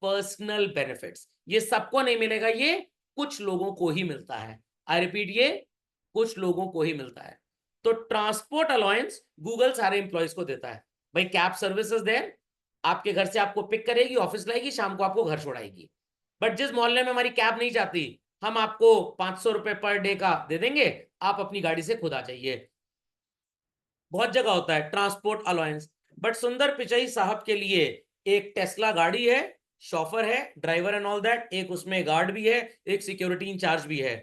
personal benefits. ये सबको नहीं मिलेगा, ये कुछ लोगों को ही मिलता है। आई रिपीट, ये कुछ लोगों को ही मिलता है। तो ट्रांसपोर्ट अलाउंस गूगल सारे एम्प्लॉयज को देता है। भाई कैब सर्विसेज देयर, आपके घर से आपको पिक करेगी, ऑफिस लाएगी, शाम को आपको घर छोड़ाएगी। बट जिस मोहल्ले में हमारी कैब नहीं जाती, हम आपको 500 रुपए पर डे का दे देंगे, आप अपनी गाड़ी से खुद आ जाइए। बहुत जगह होता है ट्रांसपोर्ट अलाउंस। बट सुंदर पिचाई साहब के लिए एक टेस्ला गाड़ी है, शॉफर है, ड्राइवर एंड ऑल दैट, एक उसमें गार्ड भी है, एक सिक्योरिटी इंचार्ज भी है।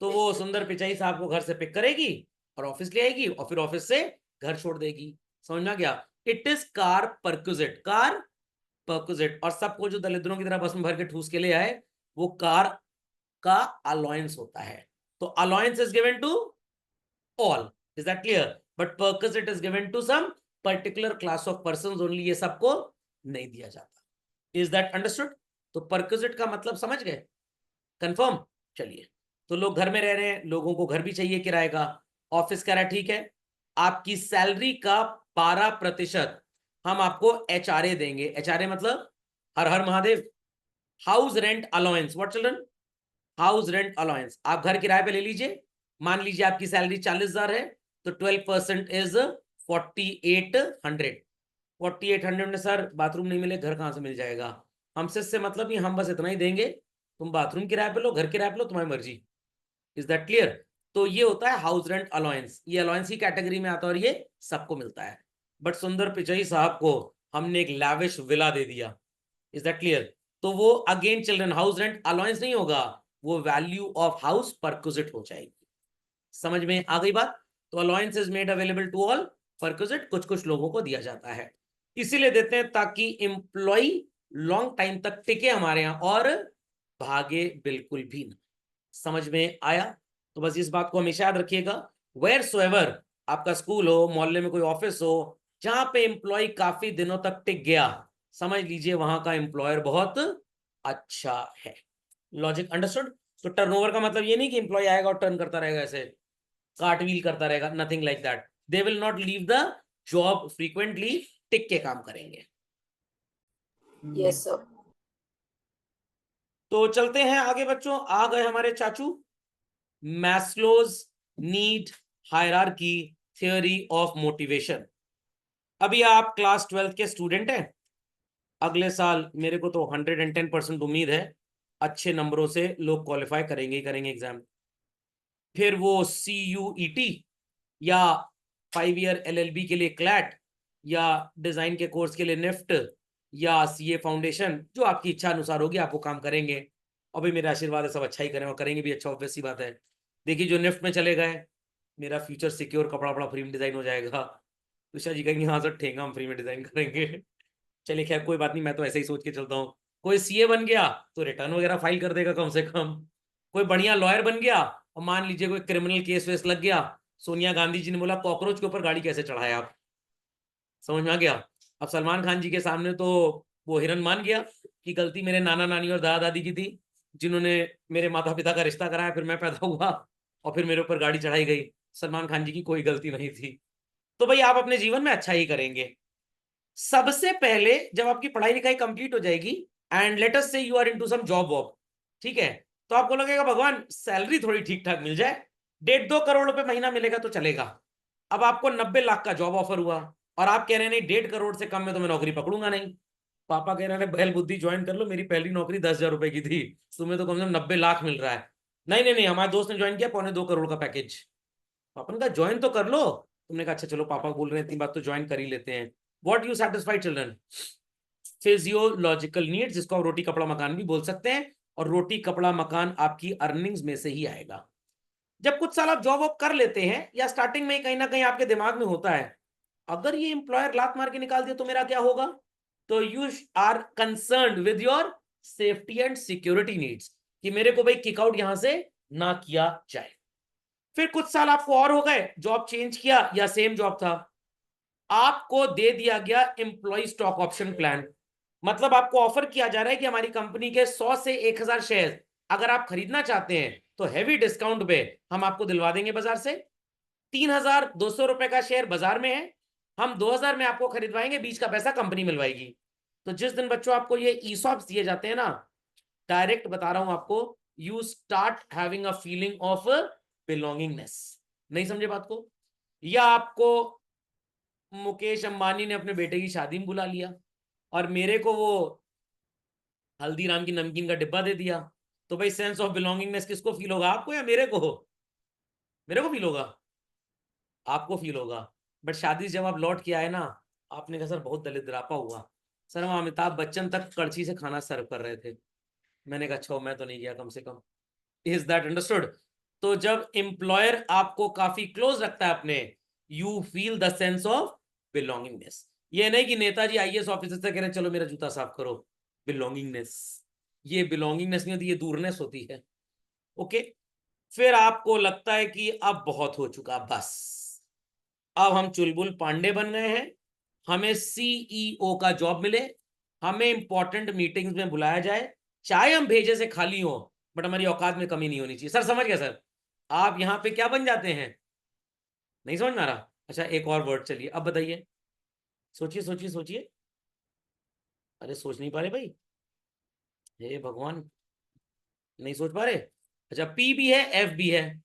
तो वो सुंदर पिचाई साहब को घर से पिक करेगी और ऑफिस ले आएगी और फिर ऑफिस से घर छोड़ देगी। समझ में आ गया? It is car perquisite, car perquisite. और सबको जो दलिद्रों की तरह बस में भर के ठूस के ले आए, वो कार का अलाउंस होता है। तो allowance is given to all, is that clear? But perquisite is given to some particular class of persons only, ये सबको नहीं दिया जाता। Is that understood? तो perquisite का मतलब समझ गए? कंफर्म? चलिए, तो लोग घर में रह रहे हैं, लोगों को घर भी चाहिए किराए का, ऑफिस कह रहा है ठीक है, आपकी सैलरी का 12% हम आपको HRA देंगे। HRA मतलब हर हर Mahadev, house rent allowance. What children? House rent allowance. आप घर किराए पे ले लीजिए, मान लीजिए आपकी सैलरी 40,000 है, तो 12% इज 4800। 4800 में सर बाथरूम नहीं मिले, घर कहां से मिल जाएगा? हमसे इससे मतलब नहीं, हम बस इतना ही देंगे, तुम बाथरूम किराए पे लो, घर किराए पे लो, तुम्हारी मर्जी। Is that clear? तो ये होता है हाउस रेंट अलाउंस, ये अलाउंस की कैटेगरी में आता है और ये सबको मिलता है। बट सुंदर पिचाई साहब को हमने एक लैविश विला दे दिया। Is that clear? तो वो again children house rent allowance नहीं होगा, वो वैल्यू ऑफ हाउस परक्विजिट हो जाएगी। समझ में आ गई बात? तो allowance is made available to all, perquisite कुछ कुछ लोगों को दिया जाता है, इसीलिए देते हैं ताकि एम्प्लॉय लॉन्ग टाइम तक टिके हमारे यहां और भागे बिल्कुल भी ना। समझ में आया? तो बस इस बात को हमेशा याद रखिएगा, वेयर सोएवर आपका स्कूल हो, मोहल्ले में कोई ऑफिस हो, जहां पे एम्प्लॉय काफी दिनों तक टिक गया, समझ लीजिए वहां का एम्प्लॉयर बहुत अच्छा है। Logic understood? तो टर्नओवर का मतलब ये नहीं कि एम्प्लॉय आएगा और टर्न करता रहेगा, ऐसे कार्टव्हील करता रहेगा, nothing like that. They will not leave the job frequently, टिक के काम करेंगे। Yes, sir. तो चलते हैं आगे बच्चों, आ गए हमारे चाचू, Maslow's need hierarchy theory of motivation. अभी आप क्लास 12 के स्टूडेंट हैं, अगले साल मेरे को तो 110% उम्मीद है अच्छे नंबरों से लोग क्वालिफाई करेंगे ही करेंगे एग्जाम। फिर वो CUET या 5 ईयर LLB के लिए क्लैट, या डिजाइन के कोर्स के लिए निफ्ट, या CA फाउंडेशन, जो आपकी इच्छा अनुसार होगी आप वो काम करेंगे। और भाई मेरा आशीर्वाद है सब अच्छा ही करें और करेंगे भी अच्छा, ऑब्वियस सी बात है। देखिए जो निफ्ट में चले गए, मेरा फ्यूचर सिक्योर, कपड़ा वपड़ा फ्री में डिजाइन हो जाएगा, तुषार जी कहेंगे हाँ सर ठेंगा हम फ्री में डिजाइन करेंगे। चलिए खैर कोई बात नहीं, मैं तो ऐसे ही सोच के चलता हूँ। कोई CA बन गया तो रिटर्न वगैरह फाइल कर देगा कम से कम। कोई बढ़िया लॉयर बन गया, और मान लीजिए कोई क्रिमिनल केस वेस लग गया, सोनिया गांधी जी ने बोला कॉकरोच के ऊपर गाड़ी कैसे चढ़ाए आप, समझ में आ गया? अब सलमान खान जी के सामने तो वो हिरन मान गया कि गलती मेरे नाना नानी और दादा दादी की थी, जिन्होंने मेरे माता पिता का रिश्ता कराया, फिर मैं पैदा हुआ और फिर मेरे ऊपर गाड़ी चढ़ाई गई। सलमान खान जी की कोई गलती नहीं थी। तो भाई आप अपने जीवन में अच्छा ही करेंगे। सबसे पहले जब आपकी पढ़ाई लिखाई कंप्लीट हो जाएगी and let us say you are into some job वॉब, ठीक है, तो आपको लगेगा भगवान सैलरी थोड़ी ठीक ठाक मिल जाए, 1.5-2 करोड़ रुपए महीना मिलेगा तो चलेगा। अब आपको 90 लाख का जॉब ऑफर हुआ और आप कह रहे हैं नहीं 1.5 करोड़ से कम में तो मैं नौकरी पकड़ूंगा नहीं। पापा कह रहे हैं बैल बुद्धि ज्वाइन कर लो, मेरी पहली नौकरी 10,000 रुपए की थी, तुम्हें तो कम से कम 90 लाख मिल रहा है। नहीं नहीं नहीं, हमारे दोस्त ने ज्वाइन किया 2.25 करोड़ का पैकेज। पापा ने कहा ज्वाइन तो कर लो, तुमने कहा अच्छा चलो पापा बोल रहे हैं इतनी बात तो ज्वाइन कर ही लेते हैं। What you satisfied children? Physiological needs, जिसको आप रोटी कपड़ा मकान भी बोल सकते हैं, और रोटी कपड़ा मकान आपकी अर्निंग्स में से ही आएगा। जब कुछ साल आप जॉब वॉब कर लेते हैं या स्टार्टिंग में कहीं ना कहीं आपके दिमाग में होता है अगर ये एम्प्लॉयर लात मार के निकाल दिया तो मेरा क्या होगा, तो you are concerned with your safety and security needs, कि मेरे को भाई किक आउट यहां से ना किया जाए। फिर कुछ साल आपको और हो गए, जॉब चेंज किया या सेम जॉब था, आपको दे दिया गया एम्प्लॉय स्टॉक ऑप्शन प्लान। मतलब आपको ऑफर किया जा रहा है कि हमारी कंपनी के 100 से 1000 शेयर अगर आप खरीदना चाहते हैं तो हैवी डिस्काउंट पे हम आपको दिलवा देंगे बाजार से। 3200 रुपए का शेयर बाजार में है, हम 2000 में आपको खरीदवाएंगे, बीच का पैसा कंपनी मिलवाएगी। तो जिस दिन बच्चों आपको ये ईसॉप्स दिए जाते हैं ना, डायरेक्ट बता रहा हूं आपको, you start having a feeling of belongingness. नहीं समझे बात को? या आपको मुकेश अंबानी ने अपने बेटे की शादी में बुला लिया और मेरे को वो हल्दीराम की नमकीन का डिब्बा दे दिया, तो भाई सेंस ऑफ बिलोंगिंगनेस किसको फील होगा, आपको या मेरे को? मेरे को फील होगा, आपको फील होगा। बट शादी से जब आप लौट के आए ना, आपने कहा सर बहुत दलिद्रापा हुआ, सर वहां अमिताभ बच्चन तक कड़छी से खाना सर्व कर रहे थे। मैंने कहा अच्छा मैं तो नहीं गया कम से कम। Is that understood? तो जब एम्प्लॉयर आपको काफी क्लोज रखता है अपने, you feel the sense of belongingness. ये नहीं कि नेताजी आईएएस ऑफिसर से कह रहे चलो मेरा जूता साफ करो। बिलोंगिंगनेस, ये बिलोंगिंगनेस नहीं होती, ये दूरनेस होती है। ओके, फिर आपको लगता है कि अब बहुत हो चुका, बस अब हम चुलबुल पांडे बन गए हैं, हमें सीईओ का जॉब मिले, हमें इंपॉर्टेंट मीटिंग्स में बुलाया जाए, चाहे हम भेजे से खाली हो, बट हमारी औकात में कमी नहीं होनी चाहिए। सर समझ गया सर? आप यहां पे क्या बन जाते हैं? नहीं समझ में आ रहा? अच्छा एक और वर्ड, चलिए अब बताइए, सोचिए सोचिए सोचिए। अरे सोच नहीं पा रहे भाई, हे भगवान, नहीं सोच पा रहे? अच्छा पी भी है, एफ भी है,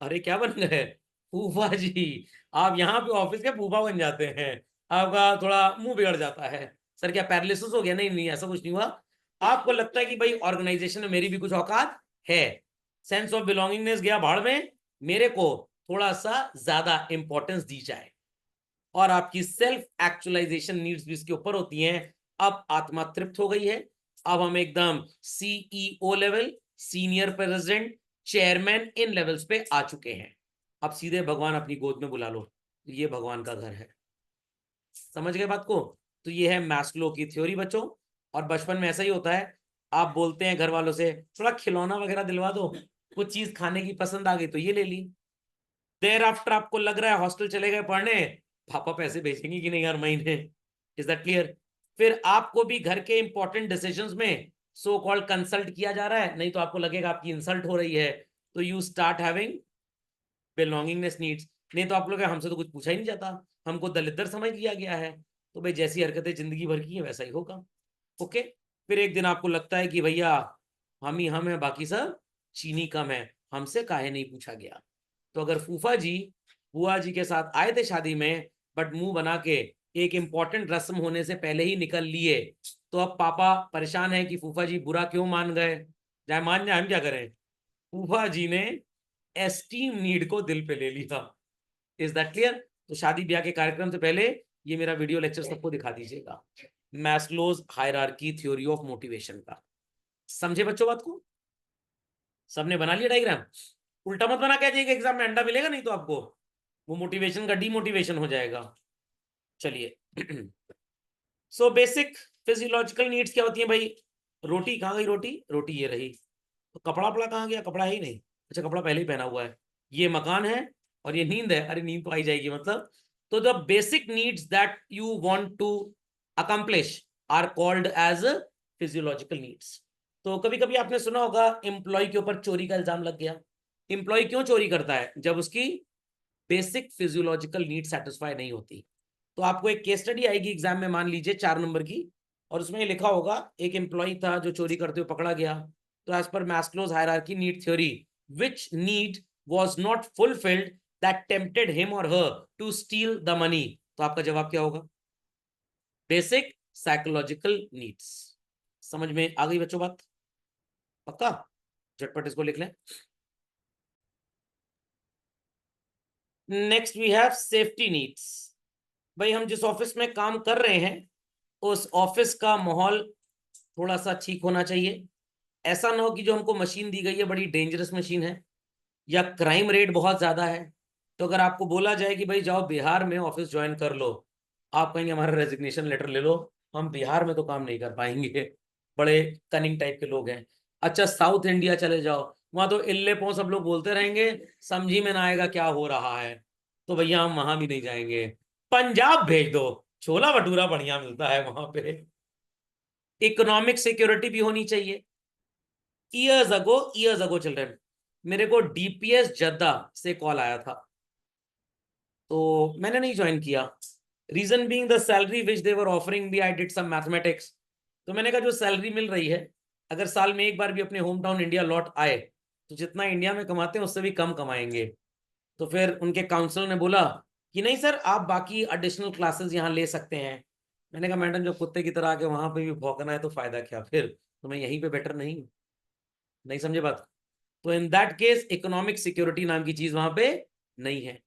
अरे क्या बन गए? फूफा जी। आप यहाँ पे ऑफिस के फूफा बन जाते हैं, आपका थोड़ा मुंह बिगड़ जाता है। सर क्या पैरालिसिस हो गया? नहीं नहीं ऐसा कुछ नहीं हुआ। आपको लगता है कि भाई ऑर्गेनाइजेशन में मेरी भी कुछ औकात है, सेंस ऑफ बिलोंगिंगनेस गया भाड़ में, मेरे को थोड़ा सा ज्यादा इंपॉर्टेंस दी जाए, और आपकी सेल्फ एक्चुअलाइजेशन नीड्स भी इसके ऊपर होती हैं। अब आत्मा तृप्त हो गई है, अब हम एकदम CEO level, senior president, chairman इन लेवल्स पे आ चुके हैं। अब सीधे भगवान अपनी गोद में बुला लो, ये भगवान का घर है। समझ गए बात को? तो ये है मैस्लो की थ्योरी बच्चों। और बचपन में ऐसा ही होता है, आप बोलते हैं घर वालों से थोड़ा खिलौना वगैरह दिलवा दो, कुछ चीज खाने की पसंद आ गई तो ये ले ली। देर आफ्टर आपको लग रहा है हॉस्टल चले गए पढ़ने, पापा पैसे भेजेंगे कि नहीं हर महीने। Is that clear? फिर आपको भी घर के इंपॉर्टेंट डिसीजंस में सो कॉल्ड कंसल्ट किया जा रहा है, नहीं तो आपको लगेगा आपकी इंसल्ट हो रही है, तो you start having belongingness needs. नहीं तो आप लोग हमसे तो कुछ पूछा ही नहीं जाता, हमको दलिद्र समझ लिया गया है, तो भाई जैसी हरकतें जिंदगी भर की है वैसा ही होगा। ओके, फिर एक दिन आपको लगता है कि भैया हम ही हम है, बाकी सब चीनी कम है, हमसे काहे नहीं पूछा गया। तो अगर फूफा जी बुआ जी के साथ आए थे शादी में, बट मुंह बना के एक इंपॉर्टेंट रस्म होने से पहले ही निकल लिए, तो अब पापा परेशान है कि फूफा जी बुरा क्यों मान गए, चाहे मान जाए हम क्या करें। फूफा जी ने एस्टीम नीड को दिल पे ले लिया। Is that clear? तो शादी ब्याह के कार्यक्रम से पहले ये मेरा वीडियो लेक्चर सबको दिखा दीजिएगा, Maslow's hierarchy theory of motivation का। समझे बच्चों बात को? सबने बना लिया डायग्राम? उल्टा मत बना के जाइएगा, एग्जाम में अंडा मिलेगा नहीं तो आपको, वो मोटिवेशन का डीमोटिवेशन हो जाएगा। चलिए सो बेसिक फिजियोलॉजिकल नीड्स क्या होती है भाई? रोटी कहाँ गई? रोटी, रोटी ये रही। तो कपड़ा वपड़ा कहाँ गया? कपड़ा है ही नहीं। अच्छा कपड़ा पहले ही पहना हुआ है। ये मकान है और ये नींद है, अरे नींद तो आई जाएगी मतलब। तो the basic needs that you want to accomplish are called as physiological needs. तो कभी कभी आपने सुना होगा एम्प्लॉय के ऊपर चोरी का इल्जाम लग गया। एम्प्लॉय क्यों चोरी करता है? जब उसकी बेसिक फिजियोलॉजिकल नीड सेटिस्फाई नहीं होती। तो आपको एक केस स्टडी आएगी एग्जाम में, मान लीजिए 4 नंबर की, और उसमें लिखा होगा एक एम्प्लॉय था जो चोरी करते हुए पकड़ा गया। तो as per Maslow's hierarchy need theory, which need was not fulfilled that tempted him or her to steal the money? तो आपका जवाब क्या होगा? Basic psychological needs. समझ में आ गई बच्चों बात? पक्का? झटपट इसको लिख लें। Next we have safety needs. भाई हम जिस ऑफिस में काम कर रहे हैं उस ऑफिस का माहौल थोड़ा सा ठीक होना चाहिए। ऐसा ना हो कि जो हमको मशीन दी गई है बड़ी डेंजरस मशीन है, या क्राइम रेट बहुत ज्यादा है। तो अगर आपको बोला जाए कि भाई जाओ बिहार में ऑफिस ज्वाइन कर लो, आप कहेंगे हमारा रेजिग्नेशन लेटर ले लो, हम बिहार में तो काम नहीं कर पाएंगे। बड़े कनिंग टाइप के लोग हैं। अच्छा साउथ इंडिया चले जाओ, वहां तो इल्ले पो सब लोग बोलते रहेंगे, समझी में ना आएगा क्या हो रहा है, तो भैया हम वहां भी नहीं जाएंगे। पंजाब भेज दो, छोला भटूरा बढ़िया मिलता है वहां पे। इकोनॉमिक सिक्योरिटी भी होनी चाहिए। ईयर्स अगो चिल्ड्रन, मेरे को डीपीएस जद्दा से कॉल आया था, तो मैंने नहीं ज्वाइन किया। Reason being the salary which they were offering me, I did some mathematics. तो मैंने कहा जो सैलरी मिल रही है, अगर साल में एक बार भी अपने होम टाउन इंडिया लौट आए, तो जितना इंडिया में कमाते हैं उससे भी कम कमाएंगे। तो फिर उनके काउंसलर ने बोला कि नहीं सर, आप बाकी एडिशनल क्लासेस यहाँ ले सकते हैं। मैंने कहा मैडम, जब कुत्ते की तरह आके वहां पे भी भौंकना है तो फायदा क्या, फिर तो मैं यहीं पे बेटर नहीं? नहीं समझे बात? तो in that case economic security नाम की चीज वहां पे नहीं है।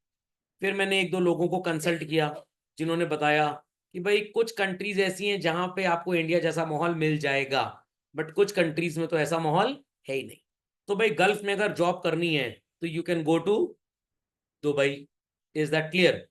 फिर मैंने एक दो लोगों को कंसल्ट किया, जिन्होंने बताया कि भाई कुछ कंट्रीज ऐसी हैं जहां पे आपको इंडिया जैसा माहौल मिल जाएगा, बट कुछ कंट्रीज में तो ऐसा माहौल है ही नहीं। तो भाई गल्फ में अगर जॉब करनी है तो you can go to Dubai. Is that clear?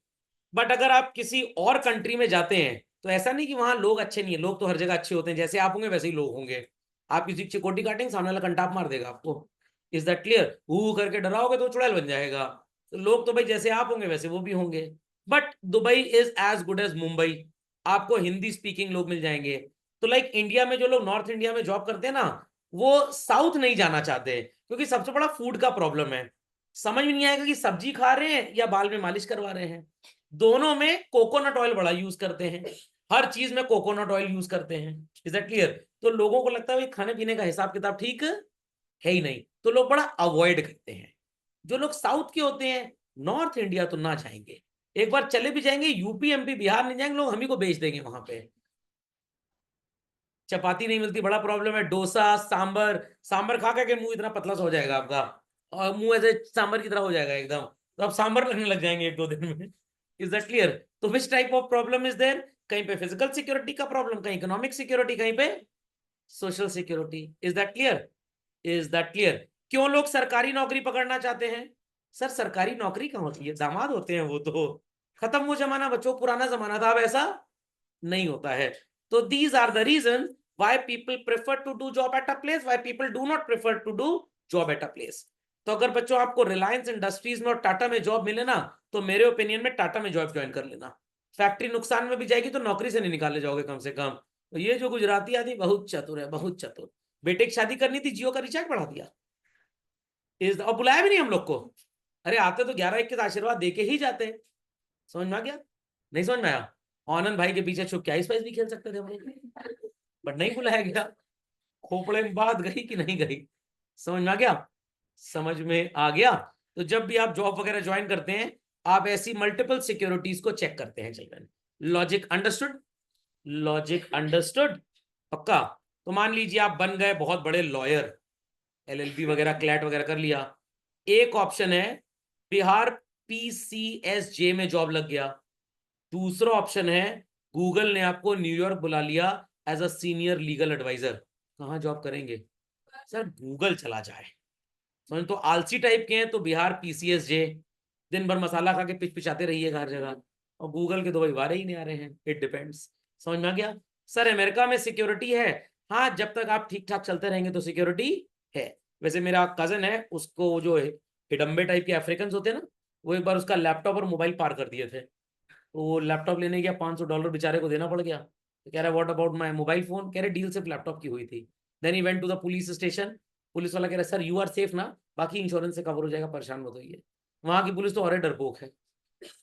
But अगर आप किसी और कंट्री में जाते हैं तो ऐसा नहीं कि वहां लोग अच्छे नहीं है, लोग तो हर जगह अच्छे होते हैं, जैसे आप होंगे वैसे ही लोग होंगे। आप किसी की चिकोटी काटेंगे, सामने वाला कंटाप मार देगा आपको। Is that clear? हु करके डराओगे तो चुड़ैल बन जाएगा। तो लोग तो भाई जैसे आप होंगे वैसे वो भी होंगे। But Dubai is as good as Mumbai, आपको हिंदी स्पीकिंग लोग मिल जाएंगे। तो लाइक इंडिया में जो लोग नॉर्थ इंडिया में जॉब करते हैं ना, वो साउथ नहीं जाना चाहते, क्योंकि सबसे बड़ा फूड का प्रॉब्लम है। समझ में नहीं आएगा कि सब्जी खा रहे हैं या बाल में मालिश करवा रहे हैं। दोनों में कोकोनट ऑयल बड़ा यूज करते हैं, हर चीज में कोकोनट ऑयल यूज करते हैं। Is that clear? तो लोगों को लगता है खाने पीने का हिसाब किताब ठीक है ही नहीं, तो लोग बड़ा अवॉइड करते हैं। जो लोग साउथ के होते हैं, नॉर्थ इंडिया तो ना जाएंगे, एक बार चले भी जाएंगे यूपी एमपी बिहार नहीं जाएंगे, लोग हम ही को बेच देंगे वहां पे। चपाती नहीं मिलती, बड़ा प्रॉब्लम है। डोसा सांबर, सांबर खा के मुंह इतना पतला सा हो जाएगा आपका, और मुंह ऐसे सांबर की तरह हो जाएगा एकदम, तो आप सांबर लगने लग जाएंगे एक दो दिन में। Is that clear? तो which type of problem is there? कहीं पे फिजिकल सिक्योरिटी का प्रॉब्लम, कहीं इकोनॉमिक सिक्योरिटी, कहीं पे social security. Is that clear? Is that clear? क्यों लोग सरकारी नौकरी पकड़ना चाहते हैं? सर सरकारी नौकरी कहाँ होती है, दामाद होते हैं वो तो। खत्म वो जमाना बच्चों, पुराना जमाना था, अब ऐसा नहीं होता है। तो these are the reasons why people prefer to do job at a place, why people do not prefer to do job at a place. तो अगर बच्चों आपको रिलायंस इंडस्ट्रीज में और टाटा में जॉब मिले ना, तो मेरे ओपिनियन में टाटा में जॉब ज्वाइन कर लेना। फैक्ट्री नुकसान में भी जाएगी तो नौकरी से नहीं निकाले जाओगे कम से कम। तो ये जो गुजराती आदमी बहुत चतुर है, बहुत चतुर। बेटे की शादी करनी थी, जियो का रिचार्ज बढ़ा दिया, इस और बुलाया भी नहीं हम लोग को। अरे आते तो 11-21 आशीर्वाद देके ही जाते। समझ में आ गया? नहीं समझ में आया? आनंद भाई के पीछे छुप के आइस पाइस भी खेल सकते थे हम लोग, बट नहीं बुलाया गया। खोपड़े में बात गई कि नहीं गई? समझ में आ गया? समझ में आ गया? तो जब भी आप जॉब वगैरह ज्वाइन करते हैं, आप ऐसी मल्टीपल सिक्योरिटीज को चेक करते हैं children. Logic understood? Logic understood? पक्का? तो मान लीजिए आप बन गए बहुत बड़े लॉयर, एलएलबी वगैरह क्लैट वगैरह कर लिया। एक ऑप्शन है बिहार पीसीएसजे में जॉब लग गया। दूसरा ऑप्शन है गूगल ने आपको न्यूयॉर्क बुला लिया as a senior legal advisor. कहाँ जॉब करेंगे? सर गूगल चला जाए। समझ? तो आलसी टाइप के हैं तो बिहार पीसीएसजे, दिन भर मसाला खा के पिचपिचाते रहिएगा हर जगह, और गूगल के तो भाई वारे ही नहीं आ रहे हैं। It depends. समझ में आ गया? सर अमेरिका में सिक्योरिटी है, हाँ जब तक आप ठीक ठाक चलते रहेंगे तो सिक्योरिटी है। वैसे मेरा कजन है, उसको जो हिडम्बे टाइप के अफ्रीकन होते हैं ना, वो एक बार उसका लैपटॉप और मोबाइल पार कर दिए थे। तो वो लैपटॉप लेने गया, $500 बेचारे को देना पड़ गया। तो कह रहा है what about my mobile phone? कह रहे डील सिर्फ लैपटॉप की हुई थी। Then he went to the police station. Police वाला कह रहा है सर यू आर सेफ ना, बाकी इंश्योरेंस से कवर हो जाएगा, परेशान मत होइए। वहां की पुलिस तो और डरपोक है।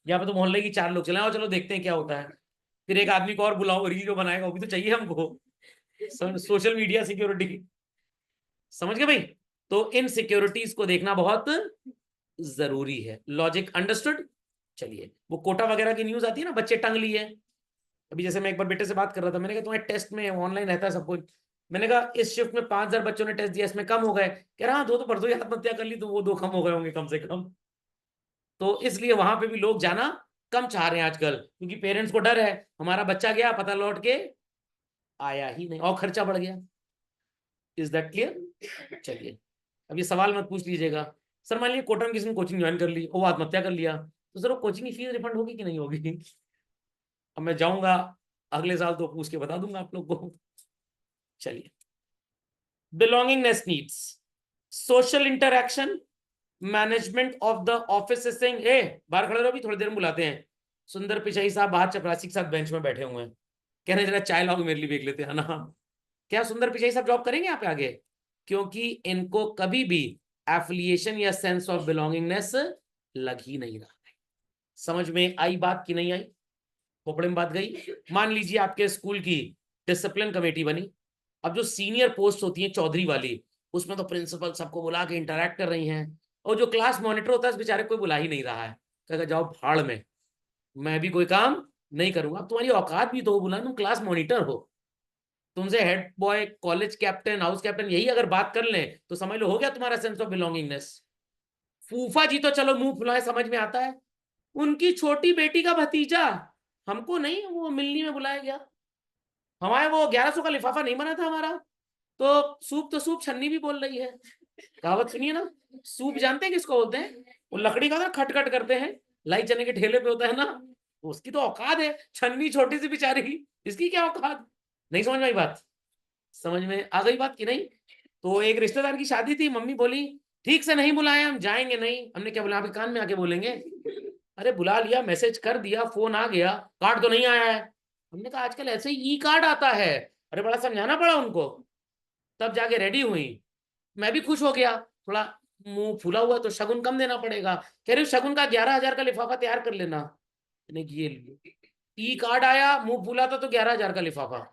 यहाँ पे तो मोहल्ले की 4 लोग चले आओ चलो देखते हैं क्या होता है। फिर एक आदमी को और बुलाओ, रील जो बनाएगा वो भी तो चाहिए हमको। Social media security. समझ गए भाई? तो इन सिक्योरिटीज को देखना बहुत जरूरी है। Logic understood? चलिए, वो कोटा वगैरह की न्यूज आती है ना, बच्चे टंग लिए। अभी जैसे मैं एक बार बेटे से बात कर रहा था, मैंने कहा तुम्हारे टेस्ट में ऑनलाइन रहता है सब कुछ। मैंने कहा इस शिफ्ट में 5000 बच्चों ने टेस्ट दिया, इसमें कम हो गए? कह रहा हाँ, दो तो परसों ही आत्महत्या कर ली, तो वो 2 कम हो गए होंगे कम से कम। तो इसलिए वहां पे भी लोग जाना कम चाह रहे हैं आजकल, क्योंकि पेरेंट्स को डर है हमारा बच्चा गया, पता लौट के आया ही नहीं और खर्चा बढ़ गया। Is that clear? चलिए, अब ये सवाल मत पूछ लीजिएगा सर मान लीजिए कोटा में किसी ने कोचिंग ज्वाइन कर ली, वो आत्महत्या कर लिया, तो सर वो कोचिंग की फीस रिफंड होगी कि नहीं होगी? अब मैं जाऊंगा अगले साल तो पूछ के बता दूंगा आप लोग को। चलिए। belongingness needs, social interaction, management of the office से सेइंग ए बाहर खड़े रहो, भी थोड़ी देर में बुलाते हैं। सुंदर पिचाई साहब बाहर चपरासी के साथ बेंच में बैठे हुए हैं, कह रहे जरा चाय लाओ मेरे लिए, देख लेते हैं ना। क्या सुंदर पिचाई साहब जॉब करेंगे यहाँ पे आगे? क्योंकि इनको कभी भी एफिलिएशन या सेंस ऑफ बिलोंगिंगनेस लग ही नहीं रहा है। समझ में आई बात कि नहीं आई? खोपड़े में बात गई? मान लीजिए आपके स्कूल की डिसिप्लिन कमेटी बनी, अब जो सीनियर पोस्ट होती है चौधरी वाली, उसमें तो प्रिंसिपल सबको बुला के इंटरैक्ट कर रही हैं, और जो क्लास मॉनिटर होता है उस बेचारे कोई बुला ही नहीं रहा है, कहेगा जाओ भाड़ में, मैं भी कोई काम नहीं करूंगा। तुम्हारी औकात भी तो हो, बुला, तुम क्लास मॉनिटर हो, तुमसे head boy, college captain, house captain यही अगर बात कर लें तो समझ लो हो गया तुम्हारा सेंस ऑफ बिलोंगिंगनेस। फूफा जी तो चलो मुंह फुलाए, समझ में आता है, उनकी छोटी बेटी का भतीजा हमको नहीं वो मिलनी में बुलाया गया, हमारे वो 1100 का लिफाफा नहीं बना था हमारा, तो सूप छन्नी भी बोल रही है। कहावत सुनिए ना, सूप जानते हैं किसको बोलते हैं? वो लकड़ी का ना खटखट करते हैं, लाई चने के ठेले पे होता है ना, उसकी तो औकात है, छन्नी छोटी सी बेचारी, इसकी क्या औकात? नहीं समझ में आई बात? समझ में आ गई बात कि नहीं? तो एक रिश्तेदार की शादी थी, मम्मी बोली ठीक से नहीं बुलाए, हम जाएंगे नहीं। हमने क्या बोला, आपके कान में आके बोलेंगे? अरे बुला लिया, मैसेज कर दिया, फोन आ गया, कार्ड तो नहीं आया है। हमने कहा आजकल ऐसे ही ई कार्ड आता है। अरे बड़ा समझाना पड़ा उनको, तब जाके रेडी हुई। मैं भी खुश हो गया, थोड़ा मुंह फूला हुआ तो शगुन कम देना पड़ेगा। कह रही शगुन का 11,000 का लिफाफा तैयार कर लेना। ये ई कार्ड आया, मुंह फूला था तो 11,000 का लिफाफा।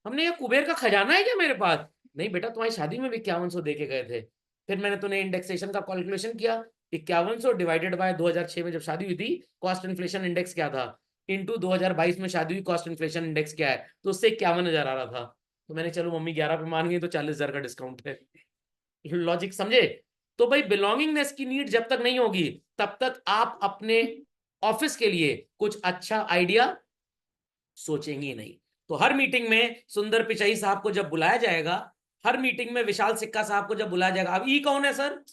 हमने ये कुबेर का खजाना है क्या मेरे पास? नहीं बेटा, तुम्हारी शादी में भी 5100 दे के गए थे। फिर मैंने तुम्हें इंडेक्सेशन का कैलकुलेशन किया, 5100 डिवाइडेड बाय 2006 में जब शादी हुई थी, कॉस्ट इन्फ्लेशन इंडेक्स क्या था, इंटू 2022 में शादी हुई, कॉस्ट इन्फ्लेशन इंडेक्स क्या है, तो उससे 51,000 आ रहा था। तो मैंने चलो मम्मी 11 पे मान गई तो 40,000 का डिस्काउंट है। लॉजिक समझे? तो भाई बिलोंगिंगनेस की नीड जब तक नहीं होगी तब तक आप अपने ऑफिस के लिए कुछ अच्छा आइडिया सोचेंगे नहीं। तो हर मीटिंग में सुंदर पिचाई साहब को जब बुलाया जाएगा, हर मीटिंग में विशाल सिक्का साहब को जब बुलाया जाएगा, अब ई कौन है सर?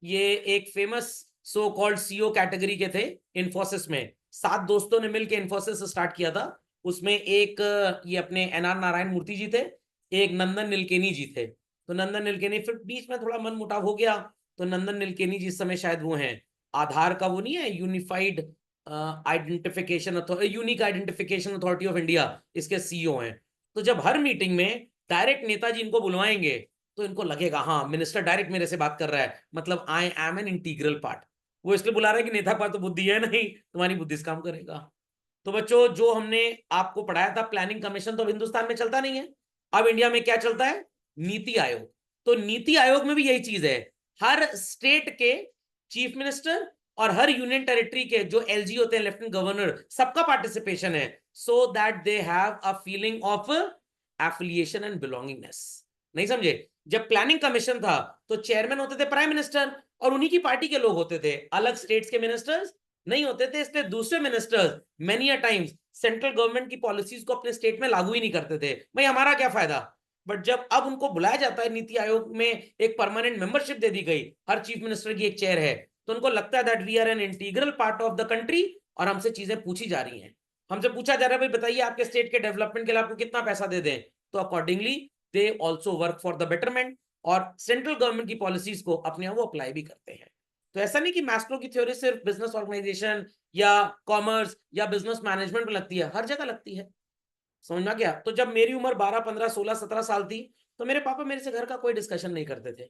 ये एक famous so called CEO category के थे इन्फोसिस में, 7 दोस्तों ने मिलकर इन्फोसिस स्टार्ट किया था। उसमें एक ये अपने एनआर नारायण मूर्ति जी थे, एक नंदन नीलकेनी जी थे। तो नंदन नीलकेनी, फिर बीच में थोड़ा मन मुटाव हो गया, तो नंदन नीलकेनी जी इस समय शायद वो हैं आधार का, वो नहीं है, unified identification unique identification authority of India, इसके सीईओ हैं। तो जब हर मीटिंग में डायरेक्ट नेताजी इनको बुलवाएंगे तो इनको लगेगा हाँ मिनिस्टर डायरेक्ट मेरे से बात कर रहा है, मतलब I am N integral part. वो इसलिए बुला रहा है कि नेता के पास तो बुद्धि है नहीं, तुम्हारी बुद्धि से काम करेगा। तो बच्चों जो हमने आपको पढ़ाया था प्लानिंग कमीशन तो हिंदुस्तान में चलता नहीं है, अब इंडिया में क्या चलता है? नीति आयोग। तो नीति आयोग में भी यही चीज है, हर स्टेट के चीफ मिनिस्टर और हर यूनियन टेरिटरी के जो एलजी होते हैं, लेफ्टिनेंट गवर्नर, सबका पार्टिसिपेशन है, सो that they have a feeling of affiliation and belongingness. नहीं समझे? जब प्लानिंग कमीशन था तो चेयरमैन होते थे प्राइम मिनिस्टर और उन्हीं की पार्टी के लोग होते थे, अलग स्टेट्स के मिनिस्टर्स नहीं होते थे। इसलिए दूसरे ministers many a times central government की पॉलिसीज को अपने स्टेट में लागू ही नहीं करते थे, भाई हमारा क्या फायदा। बट जब अब उनको बुलाया जाता है, नीति आयोग में एक परमानेंट मेंबरशिप दे दी गई, हर चीफ मिनिस्टर की एक चेयर है, तो उनको लगता है that we are an integral part of the country, और हमसे चीजें पूछी जा रही हैं, हमसे पूछा जा रहा है भाई बताइए आपके स्टेट के डेवलपमेंट के लिए आपको कितना पैसा दे दें, तो accordingly they also work for the betterment, और सेंट्रल गवर्नमेंट की पॉलिसीज को अपने आप वो अप्लाई भी करते हैं। तो ऐसा नहीं कि मैस्लो की थ्योरी सिर्फ बिजनेस ऑर्गेनाइजेशन या कॉमर्स या बिजनेस मैनेजमेंट में लगती है, हर जगह लगती है। समझ में आ गया? तो जब मेरी उम्र 12, 15, 16, 17 साल थी तो मेरे पापा मेरे से घर का कोई डिस्कशन नहीं करते थे,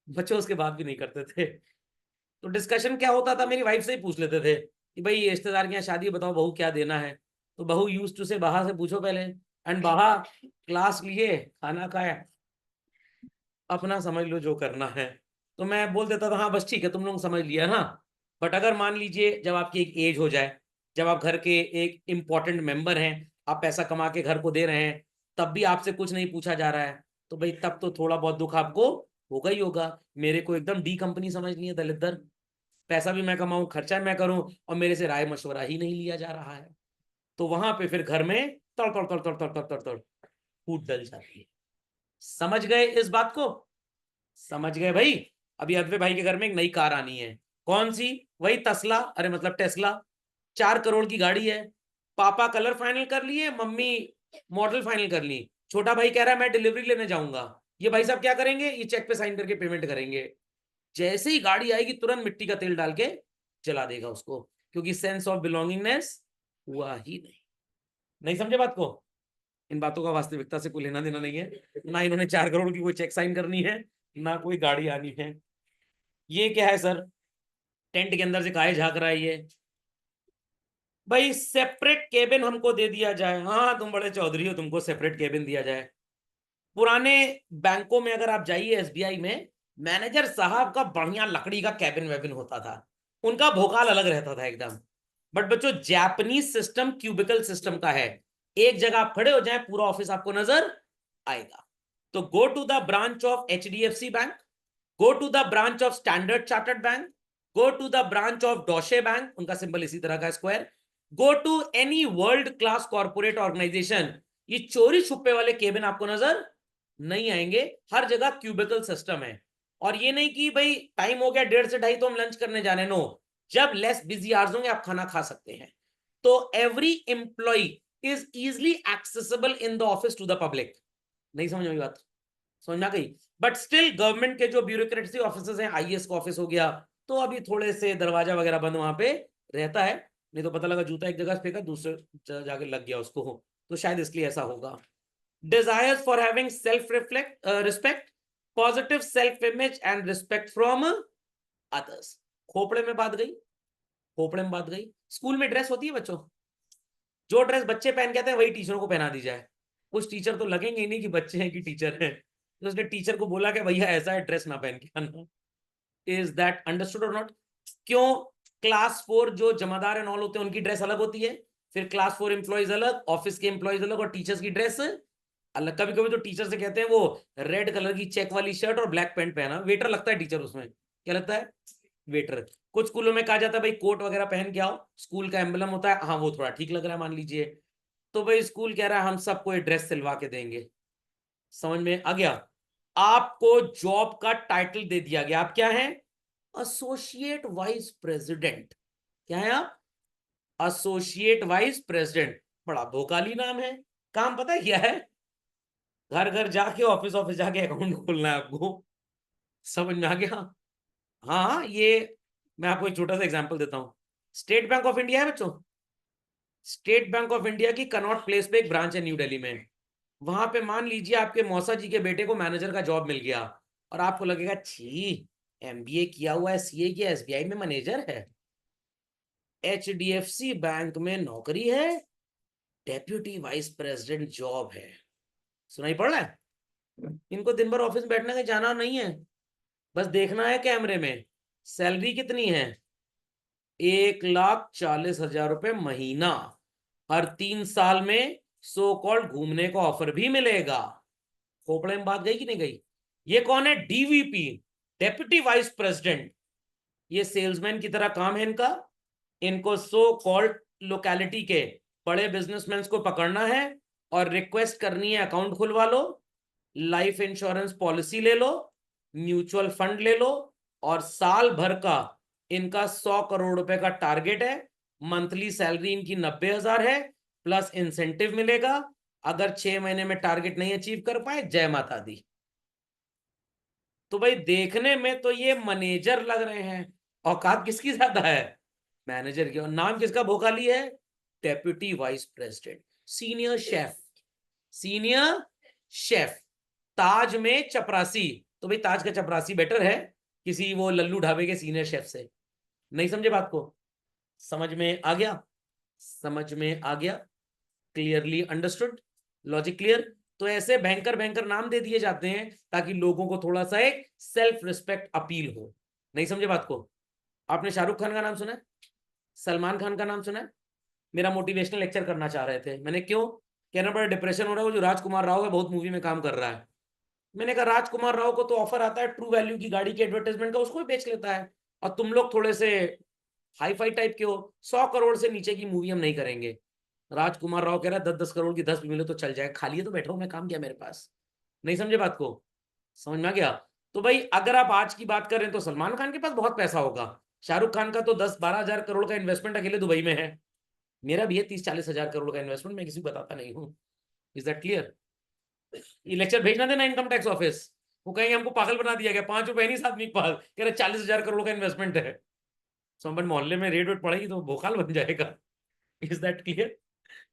बच्चों उसके बाद भी नहीं करते थे। तो डिस्कशन क्या होता था, मेरी वाइफ से ही पूछ लेते थे कि भाई रिश्तेदार के यहाँ शादी है, बताओ बहू क्या देना है। तो बहू यूज टू से बाहर से पूछो पहले, एंड बाहर क्लास लिए, खाना खाया, अपना समझ लो जो करना है। तो मैं बोल देता था हाँ बस ठीक है तुम लोग समझ लिया ना। बट अगर मान लीजिए जब आपकी एक एज हो जाए, जब आप घर के एक इंपॉर्टेंट मेंबर हैं, आप पैसा कमा के घर को दे रहे हैं, तब भी आपसे कुछ नहीं पूछा जा रहा है, तो भाई तब तो थोड़ा बहुत दुख आपको होगा ही होगा। मेरे को एकदम डी कंपनी समझ ली है दलिद्र, पैसा भी मैं कमाऊं, खर्चा मैं करूं, और मेरे से राय मशवरा ही नहीं लिया जा रहा है। तो वहां पे फिर घर में तड़ तड़ तड़ तड़ तड़ तड़ तड़ तड़ फूट डल जाती है। समझ गए इस बात को? समझ गए भाई? अभी अद्वै भाई के घर में एक नई कार आनी है, कौन सी? वही तस्ला, अरे मतलब टेस्ला, 4 करोड़ की गाड़ी है। पापा कलर फाइनल कर लिए, मम्मी मॉडल फाइनल कर ली, छोटा भाई कह रहा है मैं डिलीवरी लेने जाऊंगा। ये भाई साहब क्या करेंगे, ये चेक पे साइन करके पेमेंट करेंगे। जैसे ही गाड़ी आएगी तुरंत मिट्टी का तेल डाल के चला देगा उसको, क्योंकि सेंस ऑफ बिलोंगिंगनेस हुआ ही नहीं। नहीं समझे बात को? इन बातों का वास्तविकता से कोई लेना देना नहीं है। ना इन्होंने 4 करोड़ की कोई चेक साइन करनी है, ना कोई गाड़ी आनी है। ये क्या है सर, टेंट के अंदर से काहे झांक रहा है ये? भाई सेपरेट केबिन हमको दे दिया जाए। हाँ तुम बड़े चौधरी हो, तुमको सेपरेट केबिन दिया जाए। पुराने बैंकों में अगर आप जाइए एसबीआई में, मैनेजर साहब का बढ़िया लकड़ी का कैबिन वेबिन होता था, उनका भोकाल अलग रहता था एकदम। बट बच्चों जापानीज सिस्टम क्यूबिकल सिस्टम का है, एक जगह आप खड़े हो जाए पूरा ऑफिस आपको नजर आएगा। तो go to the branch of HDFC bank, go to the branch of Standard Chartered bank, go to the branch of Deutsche bank, उनका सिंबल इसी तरह का square, go to any world class corporate organisation, ये चोरी छुपे वाले cabin आपको नजर नहीं आएंगे। हर जगह क्यूबिकल सिस्टम है। और ये नहीं कि भाई टाइम हो गया 1:30 से 2:30 तो हम लंच करने जाने, नो, जब लेस बिजी आवर्स होंगे आप खाना खा सकते हैं। तो every employee is easily accessible in the office to the public. नहीं समझ में बात? समझ में आ गई? बट स्टिल गवर्नमेंट के जो ब्यूरोक्रेसी ऑफिसर्स हैं, आईएएस का ऑफिस हो गया, तो अभी थोड़े से दरवाजा वगैरह बंद वहां पे रहता है, नहीं तो पता लगा जूता एक जगह से फेंका दूसरे जाके लग गया उसको, तो शायद इसलिए ऐसा होगा। Desires for having respect, positive self image and respect from others। Khopde में बात गई, खोपड़े में बात गई। स्कूल में ड्रेस होती है बच्चों, जो ड्रेस बच्चे पहन के आते हैं वही टीचरों को पहना दी जाए। कुछ टीचर तो लगेंगे ही नहीं कि बच्चे हैं कि टीचर हैं, तो उसने टीचर को बोला कि भैया ऐसा है, ड्रेस ना पहन के आना। इज दैट अंडरस्टूड और नॉट? क्यों? क्लास 4 जो जमादार एंड ऑल होते हैं उनकी ड्रेस अलग होती है, फिर क्लास 4 एम्प्लॉयज अलग, ऑफिस के एम्प्लॉयज अलग, और टीचर्स की ड्रेस अलग। कभी कभी तो टीचर से कहते हैं वो रेड कलर की चेक वाली शर्ट और ब्लैक पैंट पहना, वेटर लगता है टीचर उसमें। क्या लगता है? वेटर। कुछ स्कूलों में कहा जाता है भाई कोट वगैरह पहन के आओ, स्कूल का एम्बलम होता है, हाँ वो थोड़ा ठीक लग रहा है मान लीजिए, तो भाई स्कूल कह रहा है हम सबको ये ड्रेस सिलवा के देंगे। समझ में आ गया? आपको जॉब का टाइटल दे दिया गया, आप क्या है? Associate vice president. क्या है आप? Associate vice president. बड़ा भोकाली नाम है। काम पता है क्या है? घर घर जाके ऑफिस ऑफिस जाके अकाउंट खोलना है आपको। समझ में आ गया? हाँ ये मैं आपको एक छोटा सा एग्जांपल देता हूँ। स्टेट बैंक ऑफ इंडिया है बच्चों, स्टेट बैंक ऑफ इंडिया की कनॉट प्लेस पे एक ब्रांच है न्यू दिल्ली में। वहां पे मान लीजिए आपके मौसा जी के बेटे को मैनेजर का जॉब मिल गया, और आपको लगेगा छी एमबीए किया हुआ है, सीए किया, एसबीआई में मैनेजर है, एचडीएफसी बैंक में नौकरी है, डेप्यूटी वाइस प्रेसिडेंट जॉब है। सुनाई पड़ रहा है? इनको दिन भर ऑफिस बैठने का जाना नहीं है, बस देखना है कैमरे में। सैलरी कितनी है? 1,40,000 रुपए महीना। हर 3 साल में सो कॉल्ड घूमने का ऑफर भी मिलेगा। खोपड़े में बात गई कि नहीं गई? ये कौन है? DVP, deputy vice president. ये सेल्समैन की तरह काम है इनका। इनको सो कॉल्ड लोकेलिटी के बड़े बिजनेसमैन को पकड़ना है और रिक्वेस्ट करनी है अकाउंट खुलवा लो, लाइफ इंश्योरेंस पॉलिसी ले लो, म्यूचुअल फंड ले लो, और साल भर का इनका 100 करोड़ रुपए का टारगेट है। मंथली सैलरी इनकी 90,000 है, प्लस इंसेंटिव मिलेगा अगर 6 महीने में टारगेट नहीं अचीव कर पाए। जय माता दी। तो भाई देखने में तो ये मैनेजर लग रहे हैं, औकात किसकी ज्यादा है? मैनेजर की। और नाम किसका भोकाली है? Deputy vice president, senior chef, senior chef. Taj में चपरासी, तो भाई ताज का चपरासी बेटर है किसी वो लल्लू ढाबे के सीनियर शेफ से। नहीं समझे बात को? समझ में आ गया? समझ में आ गया? Clearly understood? Logic clear? तो ऐसे भयंकर भयंकर नाम दे दिए जाते हैं ताकि लोगों को थोड़ा सा एक सेल्फ रिस्पेक्ट अपील हो। नहीं समझे बात को? आपने शाहरुख खान का नाम सुना है? सलमान खान का नाम सुना है? मेरा मोटिवेशनल लेक्चर करना चाह रहे थे, मैंने क्यों, कहना बड़ा डिप्रेशन हो रहा है, वो जो राजकुमार राव है बहुत मूवी में काम कर रहा है। मैंने कहा राजकुमार राव को तो ऑफर आता है ट्रू वैल्यू की गाड़ी की एडवर्टाइजमेंट का, उसको भी बेच लेता है, और तुम लोग थोड़े से हाई फाई टाइप के हो, 100 करोड़ से नीचे की मूवी हम नहीं करेंगे। राजकुमार राव कह रहा है 10-10 करोड़ की 10 भी मिले तो चल जाए, खाली है तो बैठ रहा हूं मैं, काम किया मेरे पास। नहीं समझे बात को? समझ में आ गया? तो भाई अगर आप आज की बात करें तो सलमान खान के पास बहुत पैसा होगा, शाहरुख खान का तो 10-12 हजार करोड़ का इन्वेस्टमेंट अकेले दुबई में है, मेरा भी है 30-40 हजार करोड़ का इन्वेस्टमेंट, मैं किसी को बताता नहीं हूँ। Is that clear? ये लेक्चर भेजना देना इनकम टैक्स ऑफिस, वो कहेंगे हमको पागल बना दिया गया, 5 रुपए नहीं इस आदमी के पास, कह रहे 40,000 करोड़ का इन्वेस्टमेंट है। सोमन मोहल्ले में रेड वेट पड़ेगी तो भोकाल बन जाएगा। Is that clear?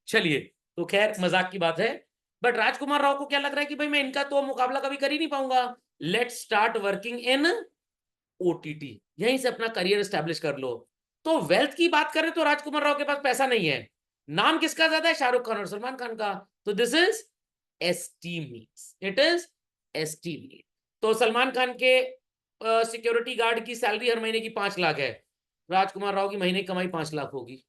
चलिए, तो खैर मजाक की बात है, बट राजकुमार राव को क्या लग रहा है कि भाई मैं इनका तो मुकाबला कभी कर ही नहीं पाऊंगा, let's start working in OTT, यहीं से अपना करियर एस्टेब्लिश कर लो। तो वेल्थ की बात करें तो राजकुमार राव के पास पैसा नहीं है, नाम किसका ज्यादा है, शाहरुख खान और सलमान खान का, तो this is estimates, it is estimate. तो सलमान खान के सिक्योरिटी गार्ड की सैलरी हर महीने की 5 लाख है, राजकुमार राव की महीने की कमाई 5 लाख होगी।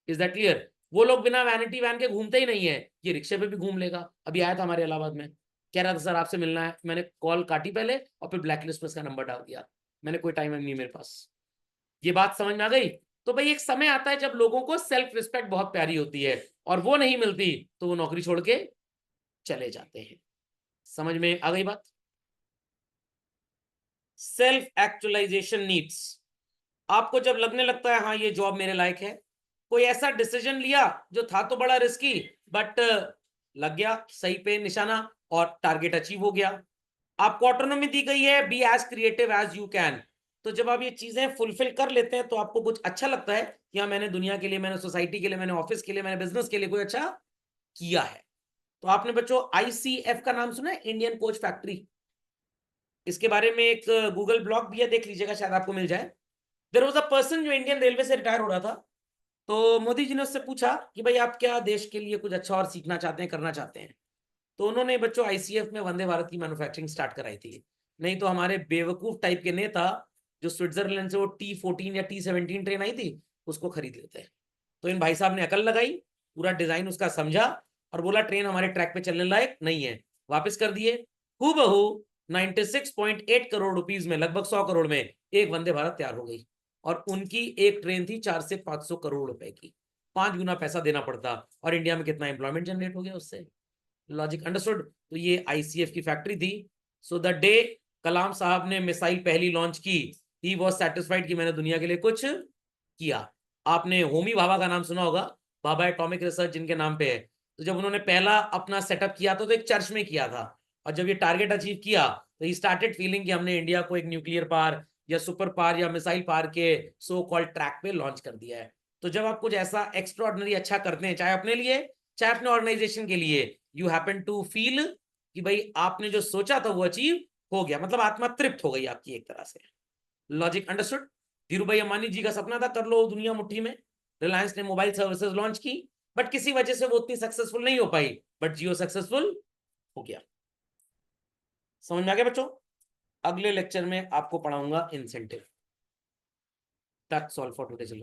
Is that clear? वो लोग बिना वैनिटी वैन के घूमते ही नहीं है, ये रिक्शे पे भी घूम लेगा। अभी आया था हमारे इलाहाबाद में, कह रहा था सर आपसे मिलना है, मैंने कॉल काटी पहले और फिर ब्लैकलिस्ट में उसका नंबर डाल दिया, मैंने कोई टाइम नहीं मेरे पास। ये बात समझ में आ गई? तो भाई एक समय आता है जब लोगों को सेल्फ रिस्पेक्ट बहुत प्यारी होती है और वो नहीं मिलती तो वो नौकरी छोड़ के चले जाते हैं। समझ में आ गई बात? सेल्फ एक्चुअलाइजेशन नीड्स, आपको जब लगने लगता है हाँ ये जॉब मेरे लायक है, कोई ऐसा डिसीजन लिया जो था तो बड़ा रिस्की बट लग गया सही पे निशाना और टारगेट अचीव हो गया, आपको ऑटोनॉमी दी गई है, be as creative as you can. तो जब आप ये चीजें फुलफिल कर लेते हैं तो आपको कुछ अच्छा लगता है कि हाँ मैंने दुनिया के लिए, मैंने सोसाइटी के लिए, मैंने ऑफिस के लिए, मैंने बिजनेस के लिए कोई अच्छा किया है। तो आपने बच्चों आईसीएफ का नाम सुना है, इंडियन कोच फैक्ट्री, इसके बारे में एक गूगल ब्लॉग भी है, देख लीजिएगा शायद आपको मिल जाए। देयर वाज अ पर्सन जो इंडियन रेलवे से रिटायर हो रहा था, तो मोदी जी ने उससे पूछा कि भाई आप क्या देश के लिए कुछ अच्छा और सीखना चाहते हैं, करना चाहते हैं? तो उन्होंने बच्चों आईसीएफ में वंदे भारत की मैन्युफैक्चरिंग स्टार्ट कराई थी, नहीं तो हमारे बेवकूफ टाइप के नेता जो स्विट्जरलैंड से वो T14 या T17 ट्रेन आई थी उसको खरीद लेते हैं। तो इन भाई साहब ने अकल लगाई, पूरा डिजाइन उसका समझा और बोला ट्रेन हमारे ट्रैक पे चलने लायक नहीं है, वापस कर दिए। हूबहू 96.8 करोड़ रुपीस में, लगभग 100 करोड़ में एक वंदे भारत तैयार हो गई। और उनकी एक ट्रेन थी 400 से 500 करोड़ रुपए की, 5 गुना पैसा देना पड़ता, और इंडिया में कितना एम्प्लॉयमेंट जनरेट हो गया उससे। Logic understood? तो ये आईसीएफ की फैक्ट्री थी। सो द डे कलाम साहब ने मिसाइल पहली लॉन्च की, ही वॉज सेटिस्फाइड कि मैंने दुनिया के लिए कुछ किया। आपने होमी भाभा का नाम सुना होगा, भाभा एटॉमिक रिसर्च जिनके नाम पे है। तो जब उन्होंने पहला अपना सेटअप किया था तो एक चर्च में किया था, और जब ये टारगेट अचीव किया तो ही स्टार्टेड फीलिंग कि हमने इंडिया को एक न्यूक्लियर पावर या सुपर पावर या मिसाइल पावर के सो कॉल्ड ट्रैक पे लॉन्च कर दिया है। तो जब आप कुछ ऐसा एक्स्ट्राऑर्डिनरी अच्छा करते हैं, चाहे अपने लिए चाहे अपने ऑर्गेनाइजेशन के लिए, यू हैपन टू फील कि भाई आपने जो सोचा था वो अचीव हो गया, मतलब आत्मा तृप्त हो गई आपकी एक तरह से। Logic understood? धीरू भाई अंबानी जी का सपना था कर लो दुनिया मुट्ठी में, रिलायंस ने मोबाइल सर्विसेज लॉन्च की, बट किसी वजह से वो उतनी सक्सेसफुल नहीं हो पाई, बट जियो सक्सेसफुल हो गया। समझ में आ गया बच्चों? अगले लेक्चर में आपको पढ़ाऊंगा incentive. That's all for today.